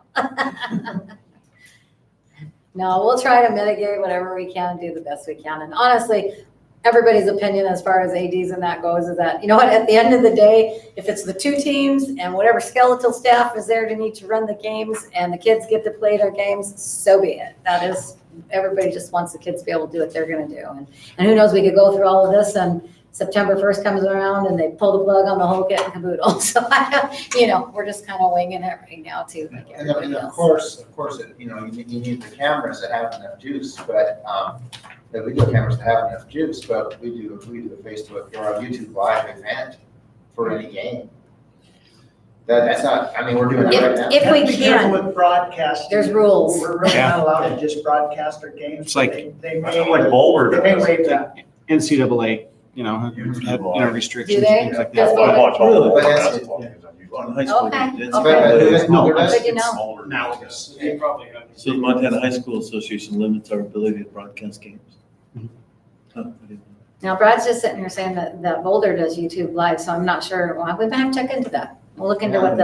No, we'll try to mitigate whatever we can, do the best we can. And honestly, everybody's opinion as far as ADs and that goes is that, at the end of the day, if it's the 2 teams and whatever skeletal staff is there to need to run the games and the kids get to play their games, so be it. That is, everybody just wants the kids to be able to do what they're going to do. And who knows, we could go through all of this and September 1st comes around and they pull the plug on the whole kit and caboodle. So, we're just kind of winging it right now too. Like And everybody of else. course, you need the cameras that have enough juice, but, we do have cameras that have enough juice, but we do a Facebook or a YouTube live event for any game. That's not, we're doing it right now. If we Be careful can, with broadcasting. there's rules. We're really Yeah. not allowed to just broadcast our games. It's like- They Like may Boulder does. waive that. NCAA, have, restrictions Do and they? things like Does that. I watch all the But that's- basketball games on YouTube. On high school. Okay, it's- okay. No, Good to know. Boulder does. They probably have. So the Montana High School Association limits our ability to broadcast games. Mhm. Huh, I didn't know. Now Brad's just sitting here saying that Boulder does YouTube Live, so I'm not sure. Well, we might have to check into that. We'll look into what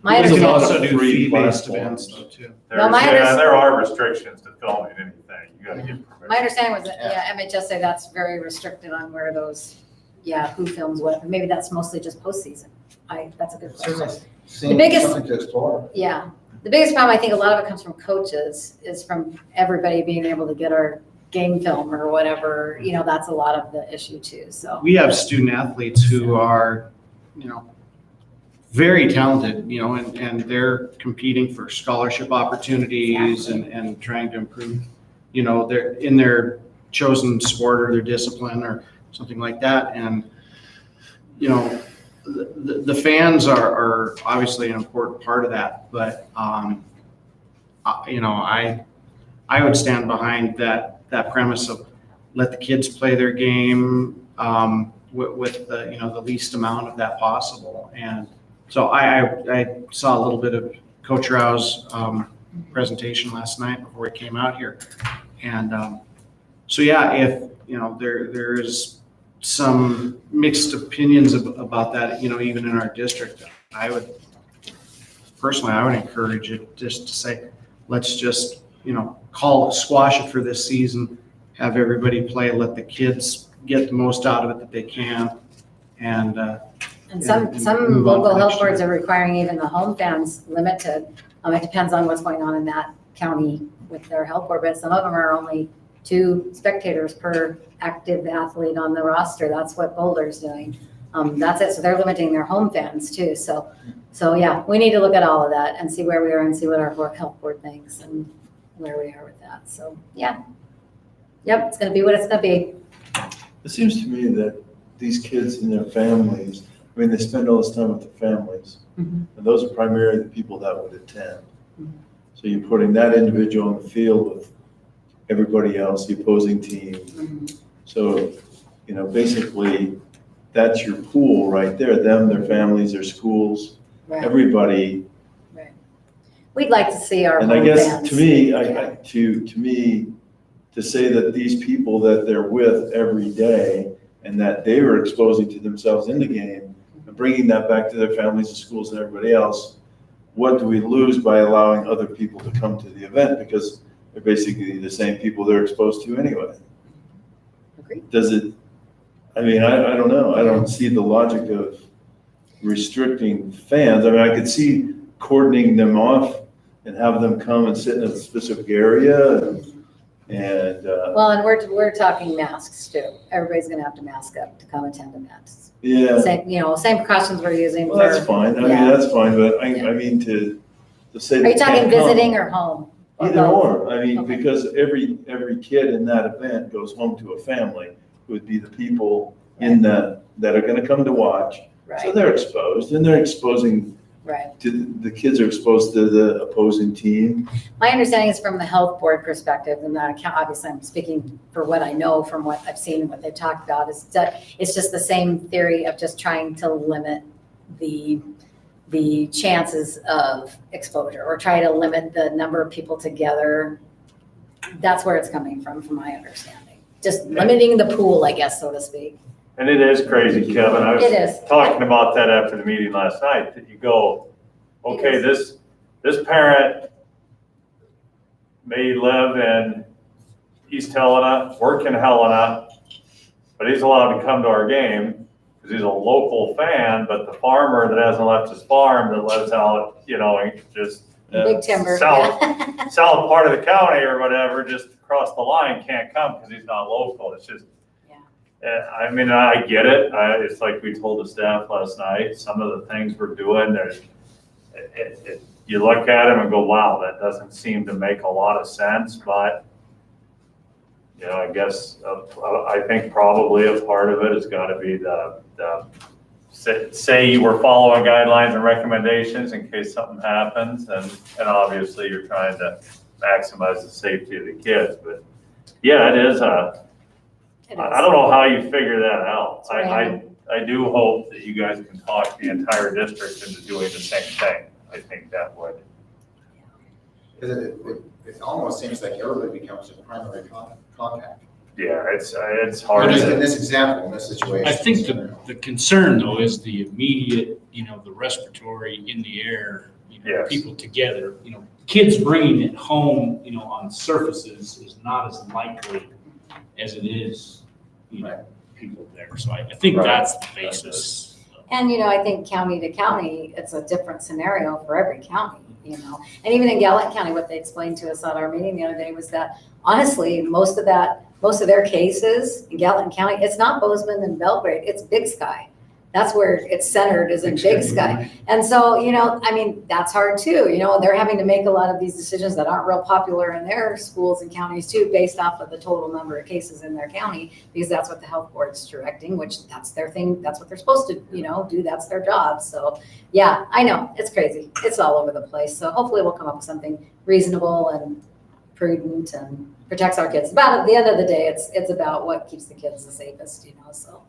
my We can understanding. also do Free fee-based platforms. events though, too. No, my There are restrictions to filming anything. You gotta get permission. My understanding was that, MHSA, that's very restricted on where those, who films what. Maybe that's mostly just postseason. That's a good question. Certainly seems biggest- something to explore. Yeah. The biggest problem, I think a lot of it comes from coaches, is from everybody being able to get our game film or whatever. That's a lot of the issue too, so. We have student athletes who are, very talented, and they're competing for scholarship opportunities and trying to improve, they're in their chosen sport or their discipline or something like that. And, the fans are obviously an important part of that, but, I would stand behind that premise of let the kids play their game, with the, the least amount of that possible. And so I saw a little bit of Coach Rao's presentation last night before he came out here. And so, if, there is some mixed opinions about that, even in our district, I would encourage it just to say, let's just, squash it for this season, have everybody play, let the kids get the most out of it that they can. And some move on local to health next boards year. are requiring even the home fans limited. It depends on what's going on in that county with their health board, but some of them are only 2 spectators per active athlete on the roster. That's what Boulder's doing. That's it. So they're limiting their home fans too. So we need to look at all of that and see where we are and see what our health board thinks and where we are with that. So it's going to be what it's going to be. It seems to me that these kids and their families, they spend all this time with their families. Mhm. And those are primarily the people that would attend. Mhm. So you're putting that individual on the field with everybody else, the opposing team. So, basically, that's your pool right there, them, their families, their schools, Right, everybody. right. We'd like to see our And home I guess fans. to me, Yeah. to me, to say that these people that they're with every day and that they were exposing to themselves in the game and bringing that back to their families and schools and everybody else, what do we lose by allowing other people to come to the event? Because they're basically the same people they're exposed to anyway. Agreed. Does it, I don't know. I don't see the logic of restricting fans. I could see cordoning them off and have them come and sit in a specific area and Well, and we're talking masks too. Everybody's gonna have to mask up to come attend events. yeah. Same precautions we're using Well, that's for, fine. yeah. That's fine, but Yeah. I mean to say. Are they you talking can't come. visiting or home? Either both? or. Okay. Because every kid in that event goes home to a family who would be the people in that are gonna come to watch. So Right, they're exposed and they're exposing right. the kids are exposed to the opposing team. My understanding is from the health board perspective, and that obviously I'm speaking for what I know from what I've seen and what they've talked about, is that it's just the same theory of just trying to limit the chances of exposure or try to limit the number of people together. That's where it's coming from my understanding. Just limiting the pool, I guess, so to speak. And it is crazy, Kevin. I It was is. talking about that after the meeting last night, that you go, okay, this parent may live in East Helena, work in Helena, but he's allowed to come to our game because he's a local fan, but the farmer that hasn't left his farm, that lives out, just Big timber. south, Yeah. south part of the county or whatever, just across the line, can't come because he's not local. It's just, I get it. It's like we told the staff last night, some of the things we're doing, you look at them and go, wow, that doesn't seem to make a lot of sense, but I guess, I think probably a part of it has got to be say you were following guidelines and recommendations in case something happens, and obviously you're trying to maximize the safety of the kids, but yeah, it is I don't know how you figure that out. I do hope that you guys can talk the entire district into doing the same thing. I think that would. Because it almost seems like everybody becomes a primary contact. Yeah, it's hard. In this example, in this situation. I think the concern though is the immediate, the respiratory in the air, Yes. people together, kids bringing it home, on surfaces is not as likely as it is, people there. So I think Right. that's the basis. And, I think county to county, it's a different scenario for every county, And even in Gallup County, what they explained to us at our meeting the other day was that honestly, most of their cases in Gallatin County, it's not Bozeman and Belgrade, it's Big Sky. That's where it's centered, is in Big Sky. And so, that's hard too. They're having to make a lot of these decisions that aren't real popular in their schools and counties too, based off of the total number of cases in their county, because that's what the health board's directing, which that's their thing. That's what they're supposed to, do. That's their job. So yeah, I know it's crazy. It's all over the place. So hopefully we'll come up with something reasonable and prudent and protects our kids. But at the end of the day, it's about what keeps the kids the safest, so.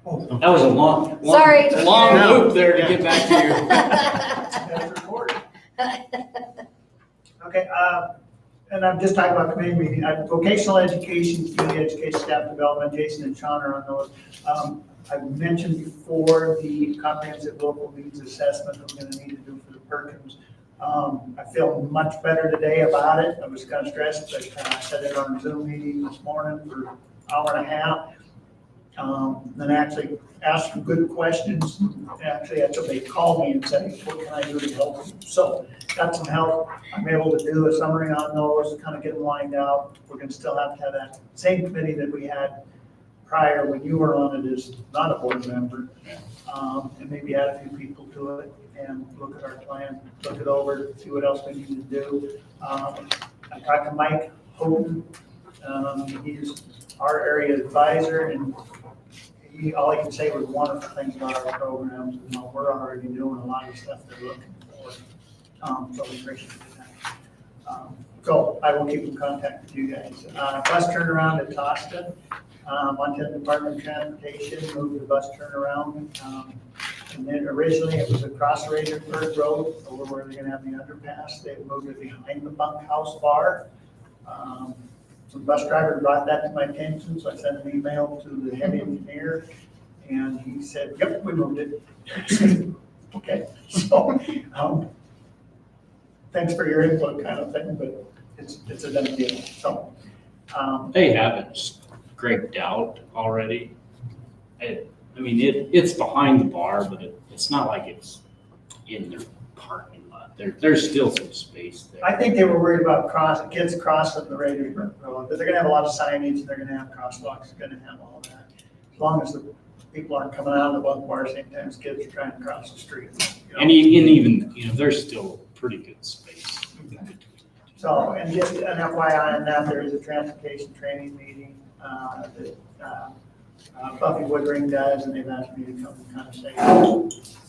That was a long Sorry. loop there to get back to you. That's recorded. Okay, and I'm just talking about committee meeting, vocational education, community education, staff development, Jason and Sean are on those. I've mentioned before the comprehensive local needs assessment that we're gonna need to do for the Perkins. I feel much better today about it. I was kind of stressed, but I said it on a Zoom meeting this morning for an hour and a half. Then actually asked some good questions. Actually, had somebody call me and say, what can I do to help them? So got some help. I'm able to do a summary on those, kind of get them lined out. We're gonna still have to have that same committee that we had prior when you were on it as not a board member. And maybe add a few people to it and look at our plan, look it over, see what else we need to do. I talked to Mike Houghton. He's our area advisor, and all he could say was wonderful things about our programs, and we're already doing a lot of stuff they're looking for. So we appreciate that. So I will keep in contact with you guys. Bus turnaround at Tosca, Montana Department of Transportation moved the bus turnaround. And then originally it was across Razorburg Road, over where they're gonna have the underpass. They moved it behind the bunkhouse bar. So the bus driver brought that to my attention, so I sent an email to the head engineer, and he said, yep, we moved it. Okay, so, thanks for your input kind of thing, but it's a done deal, so. They have it scraped out already. I mean, it's behind the bar, but it's not like it's in their parking lot. There's still some space there. I think they were worried about kids crossing the Razorburg Road, but they're gonna have a lot of signage, they're gonna have crosswalks, they're gonna have all of that. As long as the people aren't coming out of the bunk bar, same time as kids are trying to cross the street. You know? And even, there's still pretty good space. So, and just an FYI on that, there is a transportation training meeting that Buffy Woodring does, and they've asked me to come and kind of say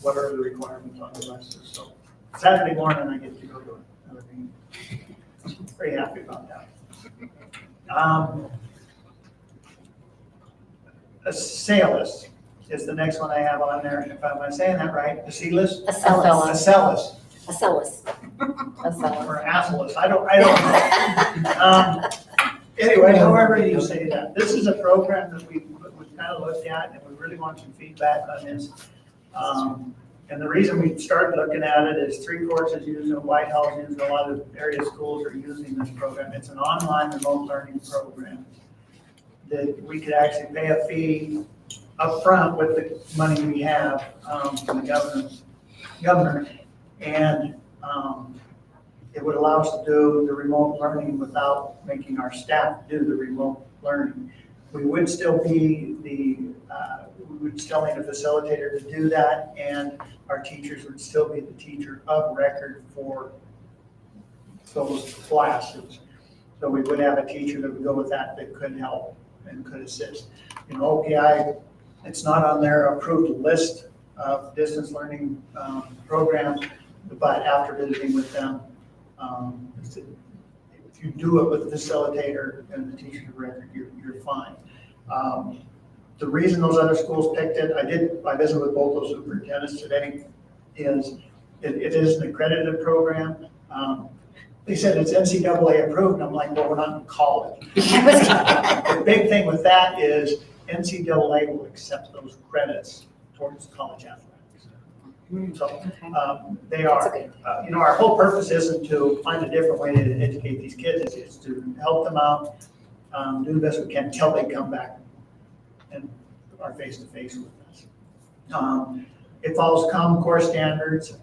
what are the requirements on the buses. So Saturday morning, I get to go to another meeting. Pretty happy about that. A sales is the next one I have on there. If I'm saying that right, a C-list? A cellus. A cellus. A cellus. A cellus. Or Atlas, I don't know. Anyway, however you say that, this is a program that we kind of looked at, and we really want some feedback on this. And the reason we started looking at it is 3 courses using White House, using a lot of area schools are using this program. It's an online remote learning program that we could actually pay a fee up front with the money we have from the governor. And it would allow us to do the remote learning without making our staff do the remote learning. We would still be we would still need a facilitator to do that, and our teachers would still be the teacher of record for those classes. So we would have a teacher that would go with that could help and could assist. OPI, it's not on their approved list of distance learning programs, but after visiting with them, if you do it with the facilitator and the teacher of record, you're fine. The reason those other schools picked it, I visited with both those superintendents today, is it is an accredited program. They said it's NCAA approved, and I'm like, well, we're not in college. The big thing with that is NCAA will accept those credits towards college athletics. So they are, our whole purpose isn't to find a different way to educate these kids, it's to help them out, do the best we can until they come back and are face to face with us. It follows Common Core standards.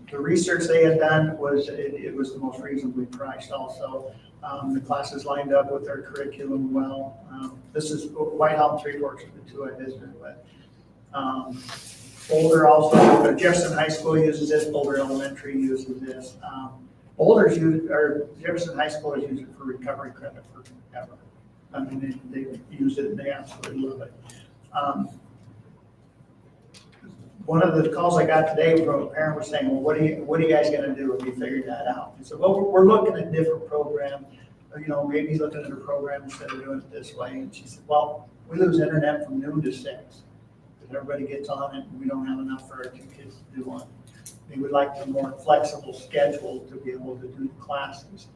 The research they had done was, it was the most reasonably priced also. The classes lined up with their curriculum well. This is White House, 3 Forks are the 2 I visited with. Boulder also, Jefferson High School uses this, Boulder Elementary uses this. Jefferson High School is using it for recovery credit forever. I mean, they use it and they absolutely love it. One of the calls I got today from a parent was saying, well, what are you guys gonna do if you figure that out? I said, well, we're looking at different programs. Maybe he's looking at a program instead of doing it this way. And she said, well, we lose internet from noon to 6. Everybody gets on it, and we don't have enough for our 2 kids to do on. They would like a more flexible schedule to be able to do the classes.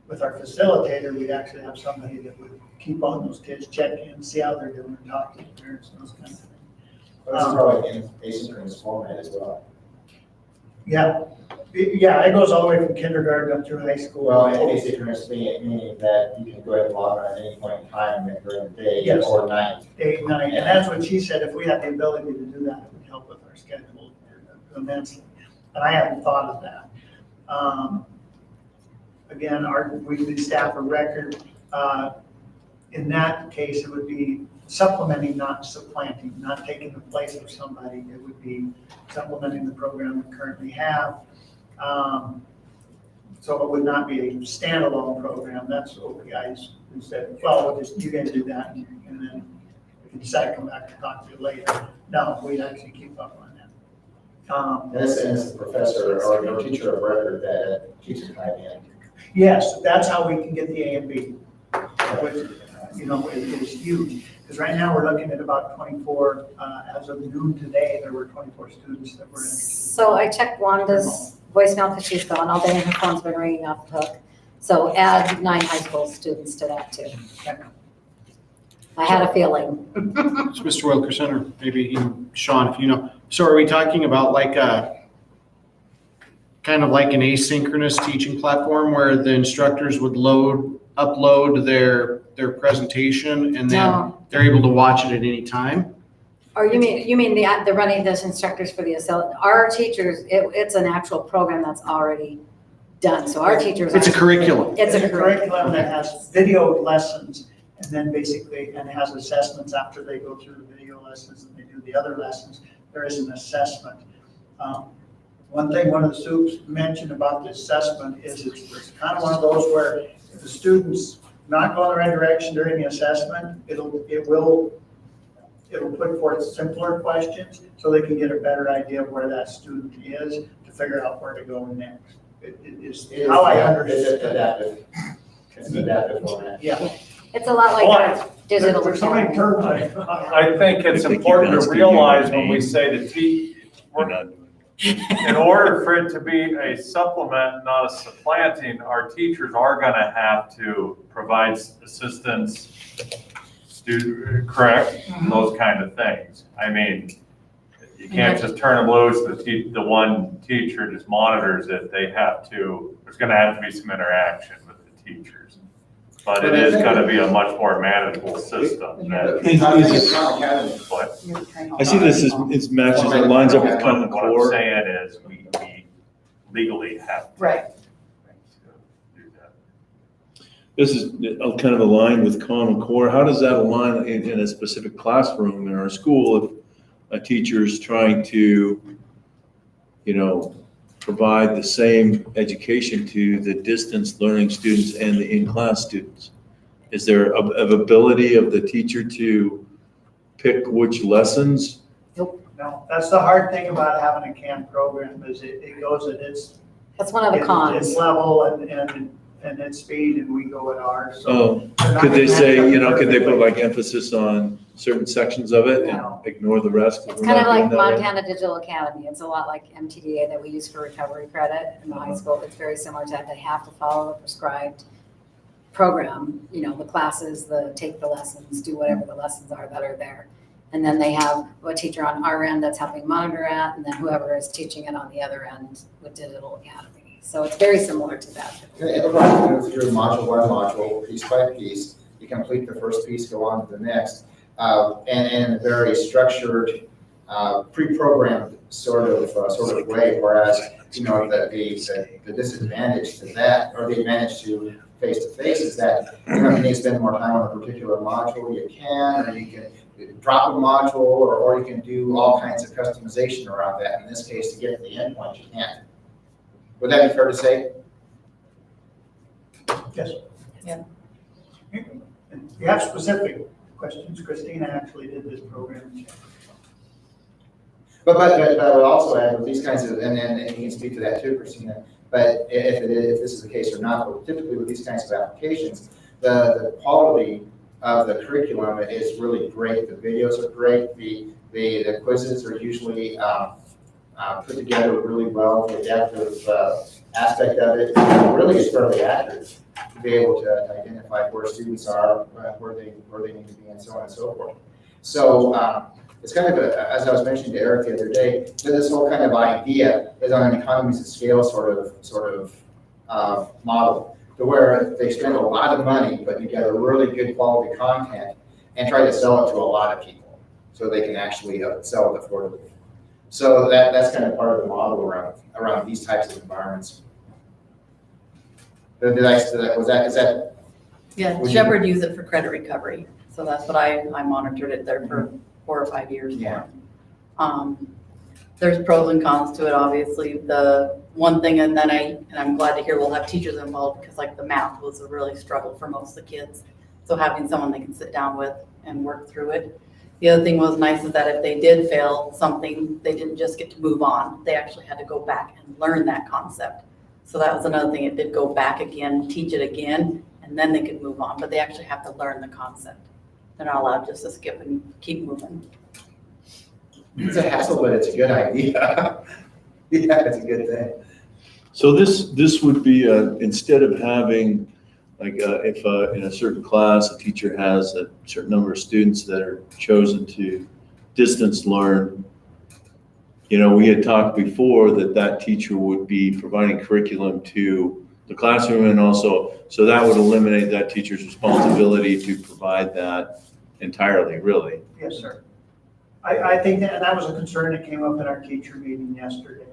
With our facilitator, we'd actually have somebody that would keep on those kids, check in, see how they're doing, talk to the parents, and those kinds of things. But it's probably in asynchronous format as well. Yeah, it goes all the way from kindergarten up through high school. Well, asynchronous meaning that you can go ahead and log on at any point in time during the day Yes. or night. Day, night, and that's what she said, if we had the ability to do that, it would help with our schedule immensely. And I hadn't thought of that. Again, the staff of record, in that case, it would be supplementing, not supplanting, not taking the place of somebody. It would be supplementing the program we currently have. So it would not be a standalone program. That's OPI's who said, well, you guys do that, and then if can decide to come back and talk to you later. No, we'd actually keep up on that. And it's a professor or a teacher of record that teaches time in. Yes, that's how we can get the A and B, which, you know, is huge. Because right now, we're looking at about 24, as of noon today, there were 24 students that were in. So I checked Wanda's voicemail because she's gone all day and her phone's been ringing off the hook. So add 9 high school students to that too. I had a feeling. So Mr. Wilkerson, or maybe you, Sean, if you know. So are we talking about like kind of like an asynchronous teaching platform where the instructors would upload their presentation and then No. they're able to watch it at any time? Or you mean the running those instructors for the our teachers, it's an actual program that's already done. So our teachers. It's a curriculum. It's a curriculum that has video lessons and then basically, and it has assessments after they go through the video lessons and they do the other lessons. There is an assessment. One thing one of the SUPs mentioned about the assessment is it's kind of one of those where if the student's not going the right direction during the assessment, it will put forth simpler questions so they can get a better idea of where that student is to figure out where to go next. It is how I understand it. Adaptive. It's an adaptive format. Yeah. It's a lot like our digital. There's so many terms. I think it's I think important you're to asking realize you when we to say in order for it to be a supplement, not a supplanting, our teachers are gonna have to provide assistance, correct? Those kind of things. I mean, you can't just turn them loose, the one teacher just monitors it. There's gonna have to be some interaction with the teachers. But it is gonna be a much more manageable system than. What? I see this as matches, it lines up with Common What I'm Core. saying is, we legally have to. Right. Do that. This is kind of aligned with Common Core. How does that align in a specific classroom in our school if a teacher's trying to, provide the same education to the distance learning students and the in-class students? Is there of ability of the teacher to pick which lessons? No, that's the hard thing about having a CAN program is it goes at its. That's one of the cons. Its level and its speed and we go at ours. So Oh, could they say, could they put like emphasis on certain sections of it and ignore the rest? It's kind of like Montana Digital Academy. It's a lot like MTDA that we use for recovery credit in the high school. It's very similar to that. They have to follow the prescribed program, the classes, take the lessons, do whatever the lessons are that are there. And then they have a teacher on our end that's helping monitor at, and then whoever is teaching it on the other end with Digital Academy. So it's very similar to that. It'll run through module by module, piece by piece. You complete the first piece, go on to the next. And in a very structured, pre-programmed sort of way, whereas, the disadvantage to that, or the advantage to face-to-face is that you don't need to spend more time on a particular module. You can, or you can drop a module, or you can do all kinds of customization around that. In this case, to get to the endpoint, you can't. Would that be fair to say? Yes. Yeah. And you have specific questions. Christina actually did this program. But I would also add with these kinds of, and you can speak to that too, Christina, but if this is the case or not, but typically with these kinds of applications, the quality of the curriculum is really great. The videos are great. The quizzes are usually put together really well. The adaptive aspect of it really is fairly accurate to be able to identify where students are, where they need to be, and so on and so forth. So it's kind of as I was mentioning to Eric the other day, this whole kind of idea is on an economies of scale sort of model, to where they spend a lot of money putting together really good quality content and try to sell it to a lot of people, so they can actually sell it affordably. So that's kind of part of the model around these types of environments. Is that? Yeah, Shepherd used it for credit recovery. So that's what I monitored it there for 4 or 5 years. Yeah. There's pros and cons to it, obviously. The one thing, and I'm glad to hear we'll have teachers involved, because like the math was a really struggle for most of the kids. So having someone they can sit down with and work through it. The other thing was nice is that if they did fail something, they didn't just get to move on. They actually had to go back and learn that concept. So that was another thing. It did go back again, teach it again, and then they could move on, but they actually have to learn the concept. They're not allowed just to skip and keep moving. It's a hassle, but it's a good idea. Yeah, it's a good thing. So this would be, instead of having, like, if in a certain class, a teacher has a certain number of students that are chosen to distance learn, you know, we had talked before that teacher would be providing curriculum to the classroom, and also, so that would eliminate that teacher's responsibility to provide that entirely, really. Yes, sir. I think that was a concern that came up at our teacher meeting yesterday.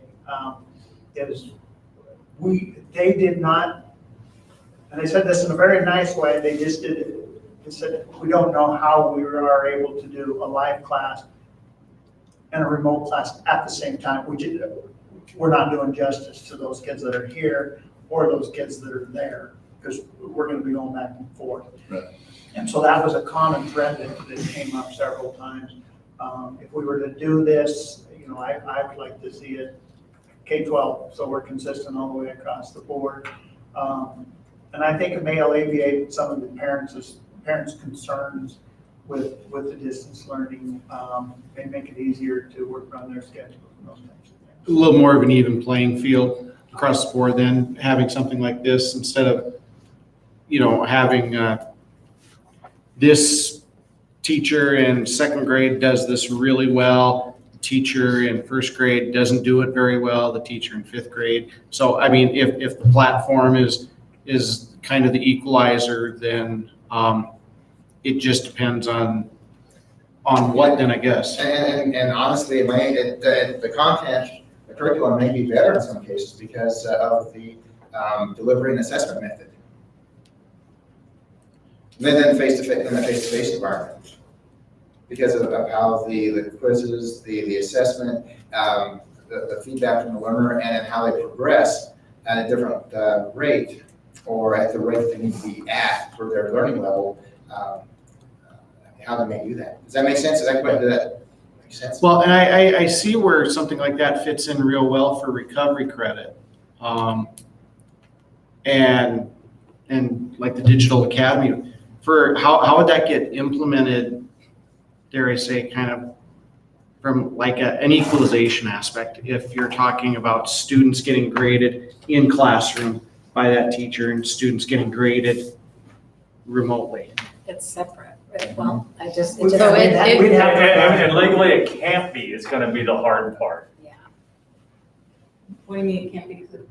They did not, and they said this in a very nice way, they just did it. They said, we don't know how we are able to do a live class and a remote class at the same time. We're not doing justice to those kids that are here or those kids that are there, because we're gonna be going back and forth. Right. And so that was a common thread that came up several times. If we were to do this, you know, I'd like to see it K12, so we're consistent all the way across the board. And I think it may alleviate some of the parents' concerns with the distance learning, and make it easier to work around their schedules and those types of things. A little more of an even playing field across the board than having something like this, instead of, you know, having this teacher in second grade does this really well, the teacher in first grade doesn't do it very well, the teacher in fifth grade. So, I mean, if the platform is kind of the equalizer, then it just depends on what then, I guess. And honestly, it may, the content, the curriculum may be better in some cases because of the delivery and assessment method. Then face-to-face, in the face-to-face environment. Because of how the quizzes, the assessment, the feedback from the learner, and how they progress at a different rate, or at the rate they need to be at for their learning level, how they may do that. Does that make sense? Does that make sense? Well, and I see where something like that fits in real well for recovery credit. And like the digital academy, for how would that get implemented, dare I say, kind of from like an equalization aspect, if you're talking about students getting graded in classroom by that teacher and students getting graded remotely? It's separate, right? Well, We'd have And legally, it can't be, it's gonna be the hard part. What do you mean it can't be, because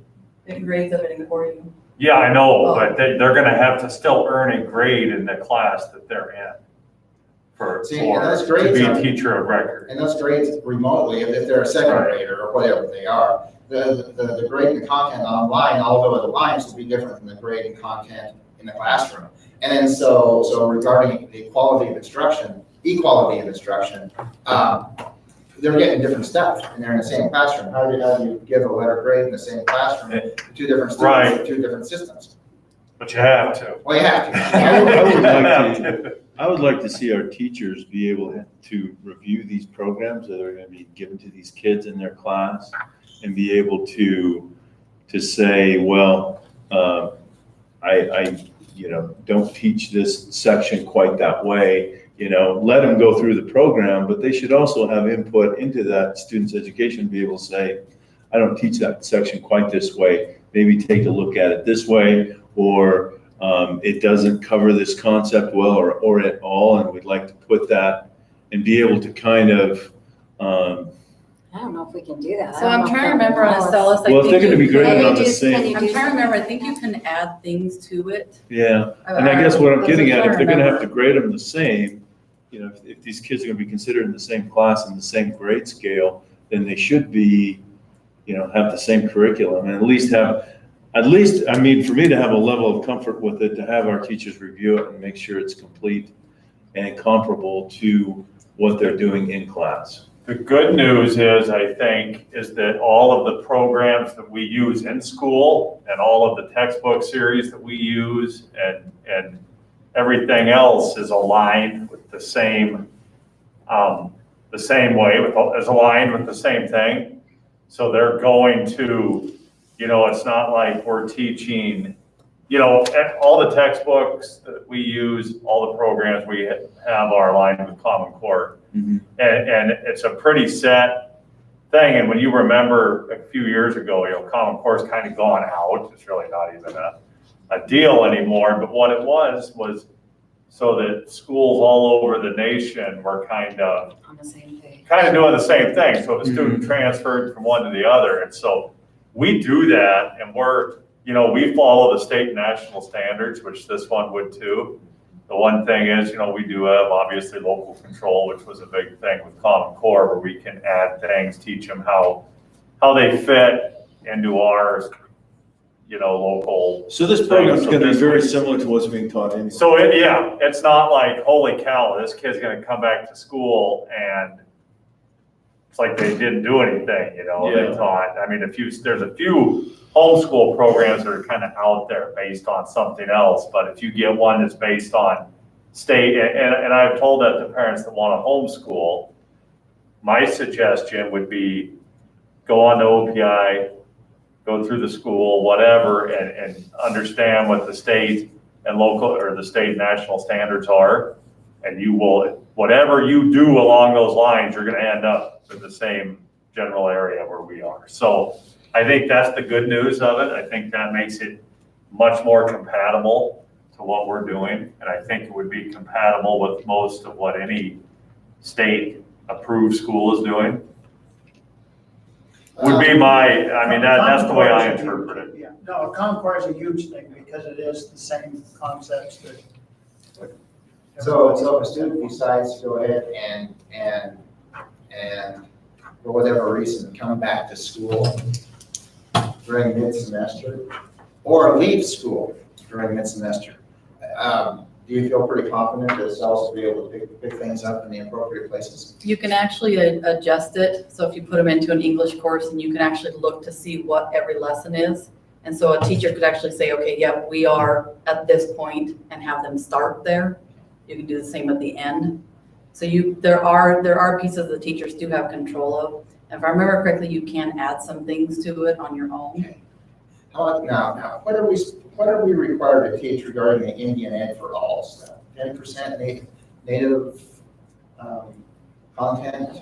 it grades everything for you? Yeah, I know, Oh. but they're gonna have to still earn a grade in the class that they're in for See, and those grades to are- be teacher of record. And those grades remotely, if they're a second Right. grader or whatever they are, the grade and content online, although the lines will be different from the grade and content in the classroom. And then so regarding the quality of instruction, equality of instruction, they're getting different stuff and they're in the same classroom. How do you give a letter grade in the same classroom to two different students, Right. with two different systems? But you have to. Well, you have I would like to see our teachers be able to review these programs that are going to be given to these kids in their class and be able to say, well, I don't teach this section quite that way. Let them go through the program, but they should also have input into that student's education, be able to say, I don't teach that section quite this way. Maybe take a look at it this way, or it doesn't cover this concept well or at all, and we'd like to put that and be able to kind of, I don't know if we can do that. So I'm trying to remember on Accelis, well, if they're going to be graded on the same, I'm trying to remember, I think you can add things to it. yeah. And I guess what I'm That's getting what at, I'm if they're going to have to remembering. grade them the same, if these kids are going to be considered in the same class and the same grade scale, then they should be, have the same curriculum, and at least, I mean, for me to have a level of comfort with it, to have our teachers review it and make sure it's complete and comparable to what they're doing in class. The good news is, I think, is that all of the programs that we use in school and all of the textbook series that we use and everything else is aligned with the same the same way, is aligned with the same thing. So they're going to, it's not like we're teaching, all the textbooks that we use, all the programs we have are aligned with Common Core. Mhm. And it's a pretty set thing. And when you remember a few years ago, Common Core's kind of gone out. It's really not even a deal anymore. But what it was so that schools all over the nation were kind of On the same page. doing the same thing. So if a student transferred from one to the other. And so we do that, and we follow the state and national standards, which this one would too. The one thing is, we do have obviously local control, which was a big thing with Common Core, where we can add things, teach them how they fit into our, local. So this program is going to be very similar to what's being taught anyway. So it's not like, holy cow, this kid's going to come back to school and it's like they didn't do anything, they taught. I mean, there's a few homeschool programs that are kind of out there based on something else, but if you get one that's based on state, and I've told that to parents that want to homeschool, my suggestion would be go on to OPI, go through the school, whatever, and understand what the state and local, or the state and national standards are, and you will, whatever you do along those lines, you're going to end up with the same general area where we are. So I think that's the good news of it. I think that makes it much more compatible to what we're doing. And I think it would be compatible with most of what any state approved school is doing. Would be that's the way I interpret it. Yeah, no, Common Core is a huge thing because it is the same concepts that. So if a student decides to go ahead and for whatever reason, come back to school during mid-semester or leave school during mid-semester, do you feel pretty confident that the cells will be able to pick things up in the appropriate places? You can actually adjust it. So if you put them into an English course, and you can actually look to see what every lesson is. And so a teacher could actually say, okay, yep, we are at this point, and have them start there. You can do the same at the end. So there are pieces the teachers do have control of. If I remember correctly, you can add some things to it on your own. Now, what are we required to teach regarding the Indian Ed for All stuff? 10% native content?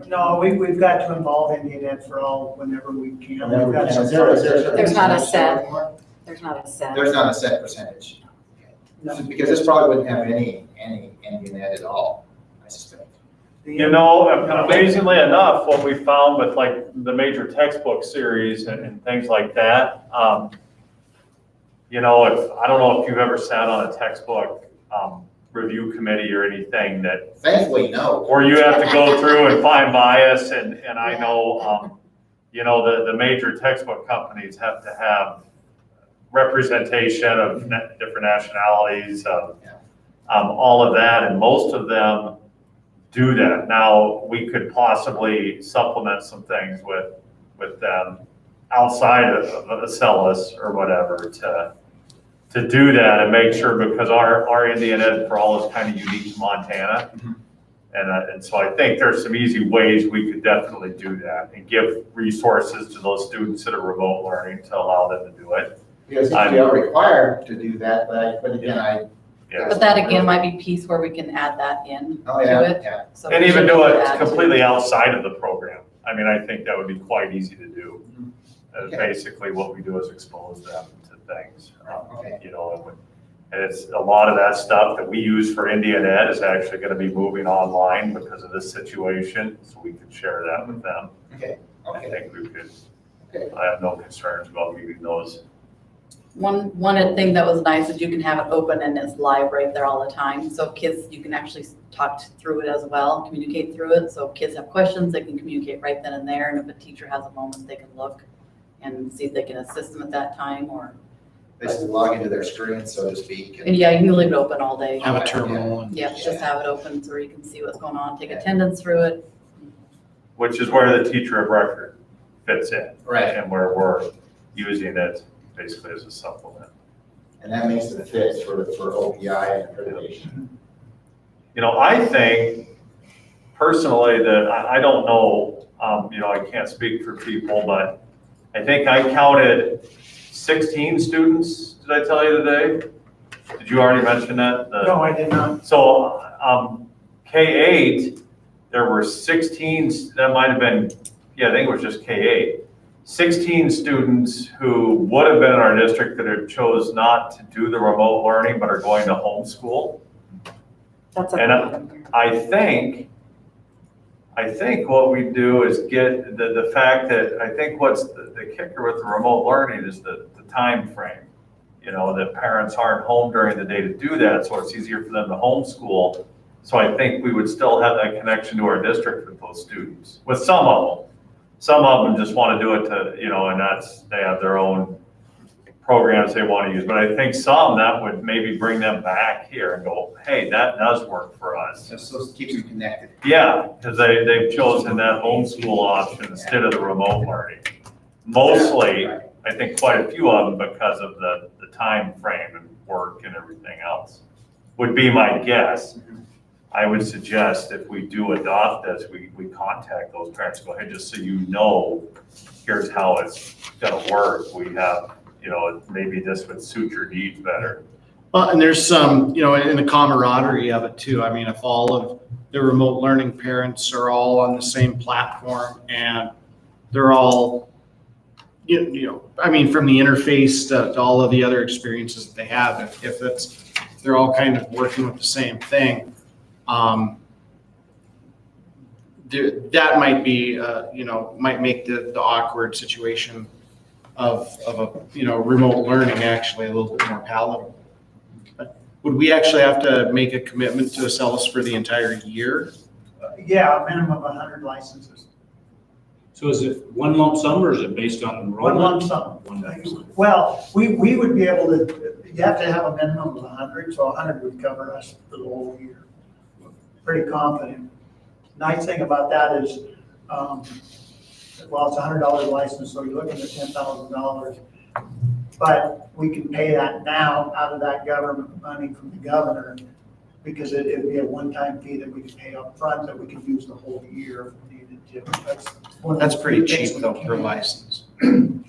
No, we've got to involve Indian Ed for All whenever we can. Whenever we We've got can. some- There's not a set. There's not a set. There's not a set percentage. No. Because this probably wouldn't have any Indian Ed at all, I suspect. Amazingly enough, what we found with like the major textbook series and things like that, I don't know if you've ever sat on a textbook review committee or anything that. Thankfully, no. Where you have to go through and find bias, and I know, the major textbook companies have to have representation of different nationalities, all of that, and most of them do that. Now, we could possibly supplement some things with them outside of the CELUS or whatever to do that and make sure, because our Indian Ed for All is kind of unique to Montana. Mhm. And so I think there's some easy ways we could definitely do that and give resources to those students that are remote learning to allow them to do it. Because we are required to do that, but again, Yeah. But that again might be a piece where we can add that in oh, to yeah, it. yeah. So And we even should do it that too. completely outside of the program. I mean, I think that would be quite easy to do. Okay. Basically, what we do is expose them to things. Okay. And it's a lot of that stuff that we use for Indian Ed is actually going to be moving online because of this situation. So we can share that with them. Okay, I okay. think we could. Okay. I have no concerns about moving those. One thing that was nice is you can have it open and it's live right there all the time. So kids, you can actually talk through it as well, communicate through it. So if kids have questions, they can communicate right then and there. And if a teacher has a moment, they can look and see if they can assist them at that time or. Basically log into their screen, so to speak. And yeah, you can leave it open all day. Have a terminal. And Yeah, just have it open so you can see what's going on, take attendance through it. Which is where the teacher of record fits in. Right. And where we're using it basically as a supplement. And that makes it a fit for OPI and accreditation. I think personally, that I don't know, I can't speak for people, but I think I counted 16 students, did I tell you today? Did you already mention that? No, I did not. So, K8, there were 16, that might have been, yeah, I think it was just K8. 16 students who would have been in our district that have chose not to do the remote learning, but are going to homeschool. That's And I think what we do is get the fact that, I think what's the kicker with the remote learning is the time frame. That parents aren't home during the day to do that, so it's easier for them to homeschool. So I think we would still have that connection to our district with those students, with some of them. Some of them just want to do it to, and they have their own programs they want to use. But I think some that would maybe bring them back here and go, hey, that does work for us. So it keeps them connected. Yeah, because they've chosen that homeschool option instead of the remote learning. Mostly, I think quite a few of them because of the time frame and work and everything else, would be my guess. I would suggest if we do adopt this, we contact those parents, go, hey, just so you know, here's how it's gonna work. We have, maybe this would suit your needs better. Well, and there's some, in the camaraderie of it too. I mean, if all of the remote learning parents are all on the same platform and they're all, from the interface to all of the other experiences that they have, if they're all kind of working with the same thing, that might be, might make the awkward situation of a, remote learning actually a little bit more palatable. But would we actually have to make a commitment to Acellus for the entire year? Yeah, a minimum of 100 licenses. So is it one lump sum or is it based on enrollment? One lump sum. One lump sum. Well, we would be able to, you have to have a minimum of 100, so 100 would cover us for the whole year. Pretty confident. Nice thing about that is, it's a $100 license, so you're looking at $10,000. But we can pay that now out of that government money from the governor, because it'd be a one-time fee that we could pay up front that we could use the whole year if we needed to. That's pretty cheap though per license.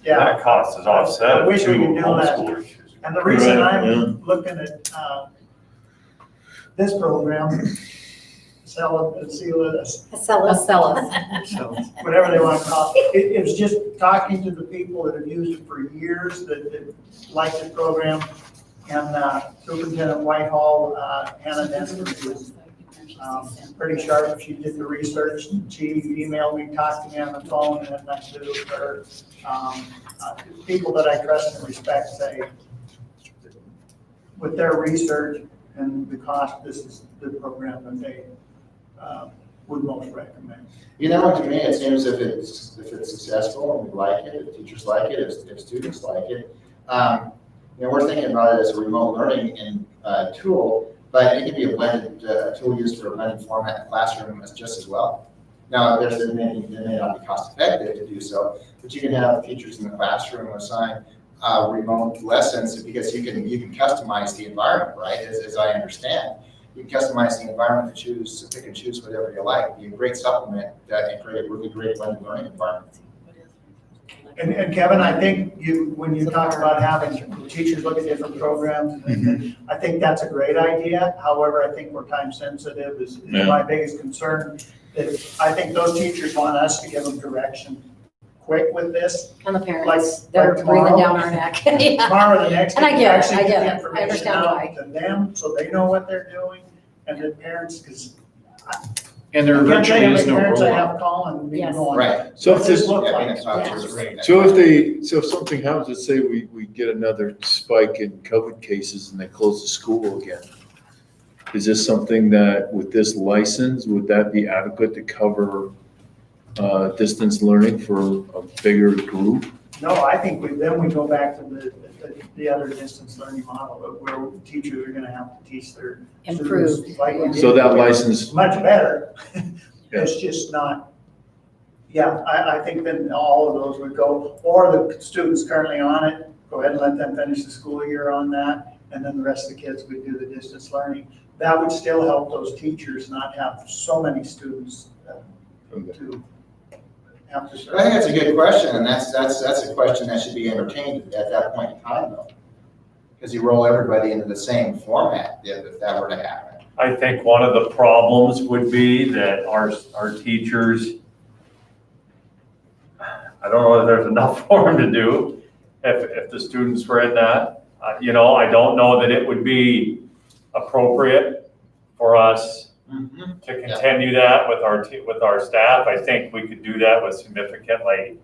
Yeah. That cost is offset I wish to we could do that. homeschoolers. And the reason Right, I'm looking at this program, Acellus. whatever they want to call it, it's just talking to the people that have used it for years, that like the program. And Superintendent Whitehall, Hannah Denson, is pretty sharp. She did the research. She emailed me, talked to me on the phone, and I did it with her. People that I trust and respect say, with their research and the cost, this is the program that they would most recommend. To me, it seems if it's successful and we like it, if teachers like it, if students like it, we're thinking about it as a remote learning tool, but it can be a blended tool used for a blended format in the classroom just as well. Now, it may not be cost effective to do so, but you can have teachers in the classroom assign remote lessons because you can customize the environment, right? As I understand, you can customize the environment to pick and choose whatever you like. It'd be a great supplement and create a really great blended learning environment. And Kevin, I think when you talk about having teachers look at different programs, I think that's a great idea. However, I think we're time sensitive is my biggest concern. That I think those teachers want us to give them direction quick with this. And the parents, Like they're tomorrow. breathing down our neck. Yeah. Tomorrow or the next And I day, get it, actually I get get the it. I information understand out why. to them so they know what they're doing, and the parents, because And there I can't tell virtually you how is many no parents I rollout. have calling me Yes. going. Right. So "What's this look Yeah, like?" it's not Yes. just right. So if something happens, let's say we get another spike in COVID cases and they close the school again. Is this something that with this license, would that be adequate to cover distance learning for a bigger group? No, I think then we go back to the other distance learning model where teachers are gonna have to teach their Improve. students like we did. So that license, Much better. It's just not, I think then all of those would go, or the students currently on it, go ahead and let them finish the school year on that. and then the rest of the kids would do the distance learning. That would still help those teachers not have so many students to have to serve. I think that's a good question, and that's a question that should be entertained at that point in time, though. Because you roll everybody into the same format if that were to happen. I think one of the problems would be that our teachers, I don't know if there's enough for them to do if the students were in that. I don't know that it would be appropriate for us to continue that with our staff. I think we could do that with significantly,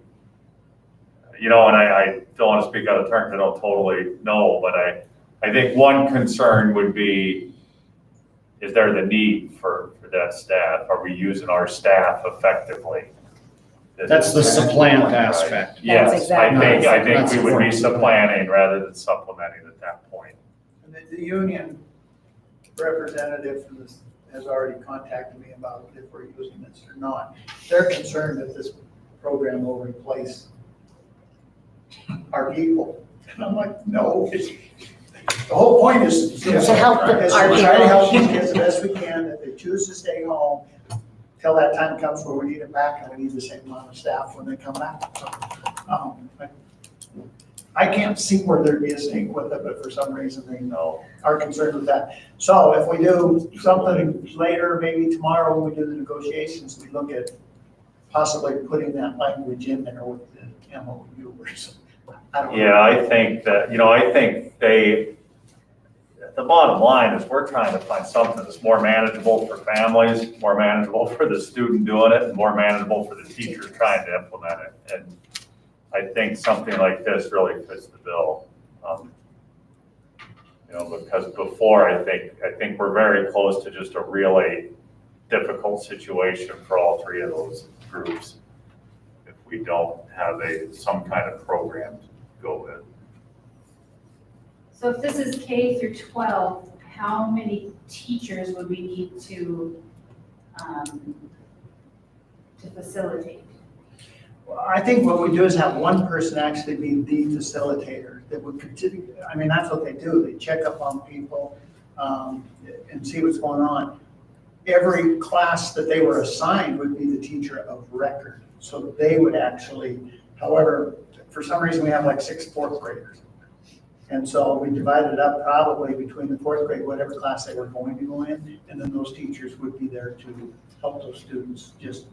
and I don't want to speak out of turn, I don't totally know, but I think one concern would be, is there the need for that staff? Are we using our staff effectively? That's the supplant aspect. Yes, exactly I think That's we would be important. supplanting rather than supplementing at that point. And the union representative for this has already contacted me about if we're using this or not. They're concerned that this program will replace our people. And I'm like, no, the whole point is To help is to our try to help people. these kids the best we can, if they choose to stay home, till that time comes where we need them back, and we need the same amount of staff when they come back. So, I can't see where there'd be a snake with it, but for some reason they are concerned with that. So if we do something later, maybe tomorrow when we do the negotiations, we look at possibly putting that language in there with the MOU or something. I don't know. Yeah, I think that, I think the bottom line is we're trying to find something that's more manageable for families, more manageable for the student doing it, and more manageable for the teacher trying to implement it. And I think something like this really fits the bill. Because before, I think we're very close to just a really difficult situation for all three of those groups if we don't have some kind of program to go with. So if this is K through 12, how many teachers would we need to facilitate? Well, I think what we do is have one person actually be the facilitator that would continue. I mean, that's what they do. They check up on people and see what's going on. Every class that they were assigned would be the teacher of record. So they would actually, however, for some reason we have like 6 fourth graders. And so we divided it up probably between the fourth grade, whatever class they were going to go in, and then those teachers would be there to help those students just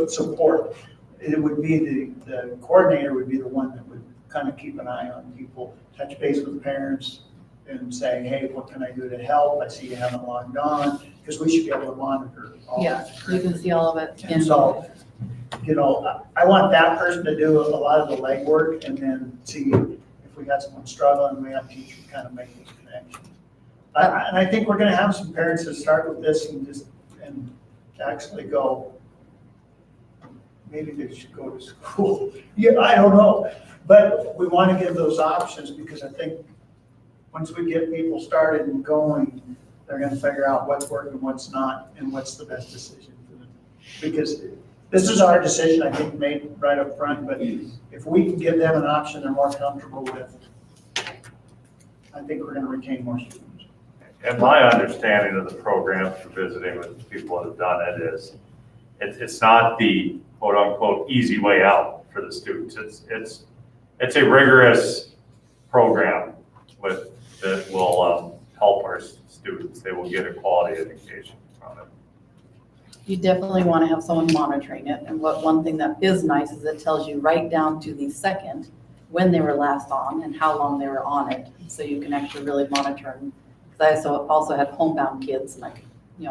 support. It would be the coordinator would be the one that would kind of keep an eye on people, touch base with parents and say, hey, what can I do to help? I see you haven't logged on, because we should be able to monitor all that. You can see all of it. And so, I want that person to do a lot of the legwork and then see if we got someone struggling, we have teachers kind of make those connections. And I think we're gonna have some parents that start with this and actually go, maybe they should go to school. Yeah, I don't know. But we want to give those options because I think once we get people started and going, they're going to figure out what's working, what's not, and what's the best decision for them. Because this is our decision, I think, made right up front, but if we can give them an option they're more comfortable with, I think we're going to retain more students. And my understanding of the program for visiting with people that have done it is, it's not the quote unquote easy way out for the students. It's a rigorous program that will help our students. They will get a quality education from it. You definitely want to have someone monitoring it. And one thing that is nice is it tells you right down to the second when they were last on and how long they were on it. So you can actually really monitor them. Because I also had homebound kids and I could,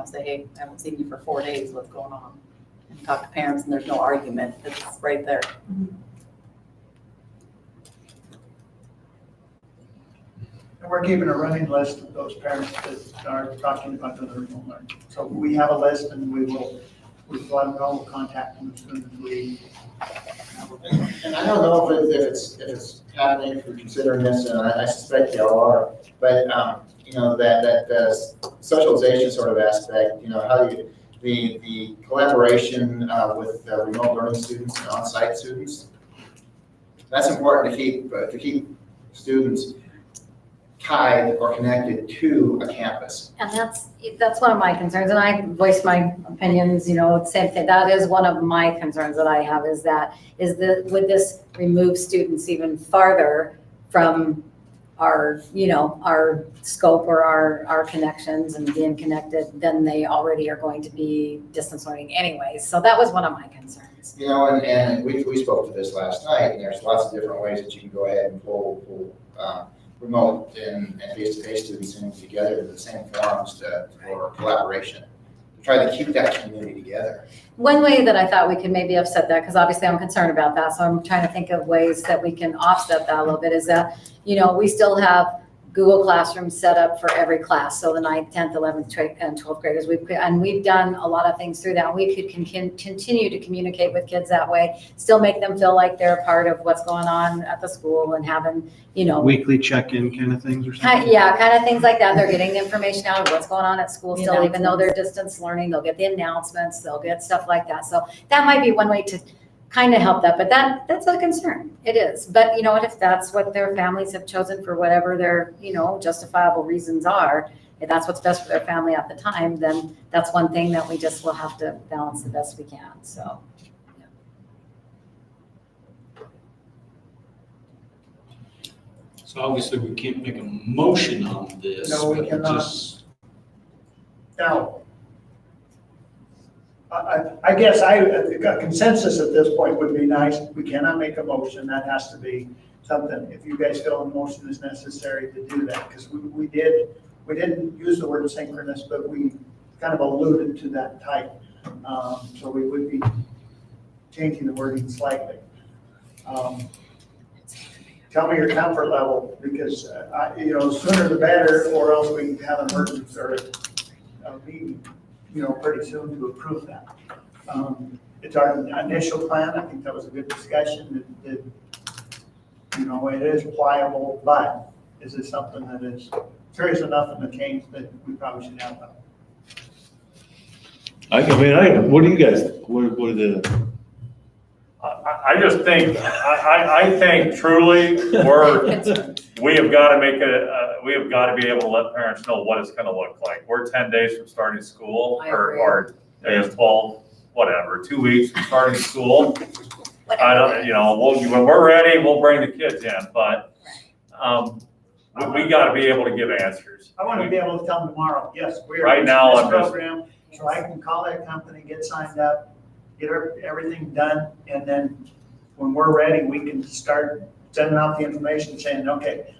say, hey, I haven't seen you for 4 days, what's going on? And talk to parents and there's no argument. It's right there. And we're keeping a running list of those parents that are talking about the remote learning. So we have a list and we'll let them know, we'll contact them as soon as we. And I don't know if it's happening, if you're considering this, and I suspect you all are, but, that socialization sort of aspect, how do you, the collaboration with remote learning students and on-site students, that's important to keep students tied or connected to a campus. And that's one of my concerns, and I voiced my opinions, same thing. That is one of my concerns that I have would this remove students even farther from our scope or our connections and being connected than they already are going to be distance learning anyways. So that was one of my concerns. And we spoke to this last night, and there's lots of different ways that you can go ahead and pull remote and face-to-face students in together in the same forums for collaboration, to try to keep that community together. One way that I thought we could maybe offset that, because obviously I'm concerned about that, so I'm trying to think of ways that we can offset that a little bit, is that, we still have Google Classroom set up for every class. So the 9th, 10th, 11th, and 12th graders, we've done a lot of things through that. We could continue to communicate with kids that way, still make them feel like they're part of what's going on at the school and having, Weekly check-in kind of things or something? yeah, kind of things like that. They're getting the information out of what's going on at school The still, even though they're announcements. distance learning, they'll get the announcements, they'll get stuff like that. So that might be one way to kind of help that, but that's a concern. It is. But you know what, if that's what their families have chosen for whatever their, justifiable reasons are, if that's what's best for their family at the time, then that's one thing that we just will have to balance the best we can, so. So obviously we can't make a motion on this. No, we but cannot. just- Now, I guess a consensus at this point would be nice. We cannot make a motion. That has to be something, if you guys feel a motion is necessary to do that, because we didn't use the word synchronous, but we kind of alluded to that type. So we would be changing the wording slightly. Tell me your comfort level, because, sooner the better, or else we can have an emergency or a meeting, pretty soon to approve that. It's our initial plan. I think that was a good discussion. It is pliable, but is it something that is serious enough in the change that we probably should have that? What do you guys think? What are the, I just think, I think truly, we have got to we have got to be able to let parents know what it's going to look like. We're 10 days from starting school, I agree. or I guess 12, whatever, 2 weeks from starting school. I don't, when we're ready, we'll bring the kids in, but we got to be able to give answers. I want to be able to tell them tomorrow, yes, we are Right in now, this I'm just- program, so I can call that company, get signed up, get everything done, and then when we're ready, we can start sending out the information saying, okay,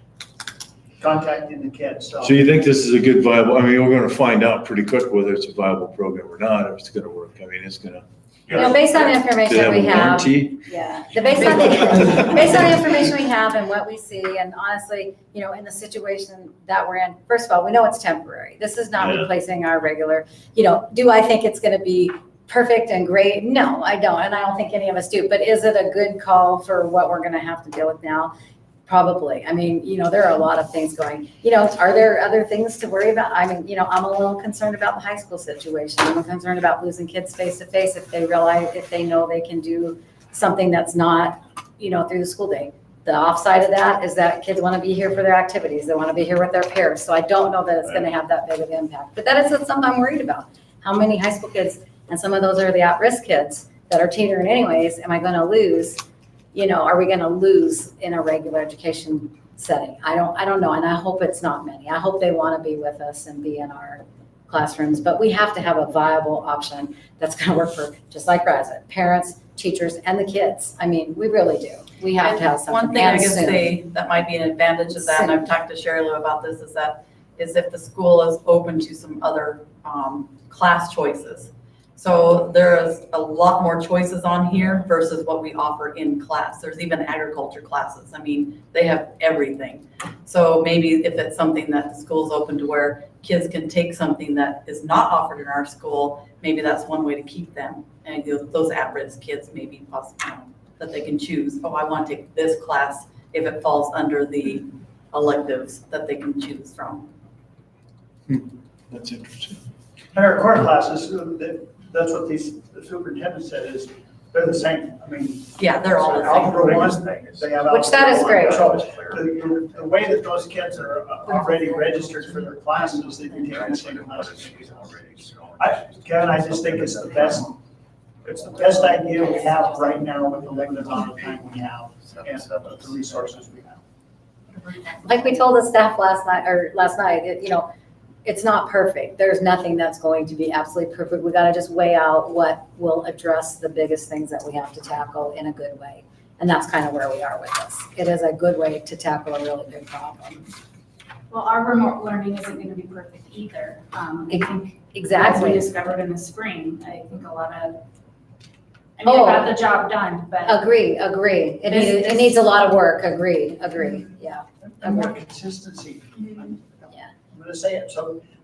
contacting the kids, so. so you think this is a good viable, we're gonna find out pretty quick whether it's a viable program or not, if it's gonna work. It's gonna. Based on the Do information they have we a have. warranty? Yeah, based on the information we have and what we see, and honestly, in the situation that we're in, first of all, we know it's temporary. This is not Yeah. replacing our regular, do I think it's gonna be perfect and great? No, I don't, and I don't think any of us do, but is it a good call for what we're gonna have to deal with now? Probably. There are a lot of things going, are there other things to worry about? I'm a little concerned about the high school situation. I'm concerned about losing kids face to face if they know they can do something that's not, through the school day. The offside of that is that kids want to be here for their activities. They want to be here with their peers. So I don't know that it's going to have that big of an impact, but that is something I'm worried about. How many high school kids, and some of those are the at-risk kids that are teetering anyways, am I going to lose? Are we going to lose in a regular education setting? I don't know. And I hope it's not many. I hope they want to be with us and be in our classrooms, but we have to have a viable option that's going to work for, just like Brad said, parents, teachers, and the kids. We really do. We have to have something. One thing I and can soon. say that might be an advantage of that, and I've talked to Sherry Lou about this, is if the school is open to some other class choices. So there is a lot more choices on here versus what we offer in class. There's even agriculture classes. They have everything. So maybe if it's something that the school's open to where kids can take something that is not offered in our school, maybe that's one way to keep them. And those at-risk kids maybe possibly that they can choose, I want to take this class if it falls under the electives that they can choose from. That's interesting. And our core classes, that's what the superintendent said, is They're the same, I mean. Yeah, they're all the same. Algebra one, they have. Which that is Algebra one. great. So the way that those kids are already registered for their classes, they can take the same classes. Kevin, I just think it's the best idea we have right now with the limited amount of time we have and the resources we have. Like we told the staff last night, it's not perfect. There's nothing that's going to be absolutely perfect. We gotta just weigh out what will address the biggest things that we have to tackle in a good way. And that's kind of where we are with this. It is a good way to tackle a really big problem. Well, our remote learning isn't going to be perfect either. I think, as we Exactly. discovered in the spring, I think a lot of, I mean, I got the job done, but Agree. It needs a lot of work. Agree, yeah. And more consistency. Yeah. I'm gonna say it,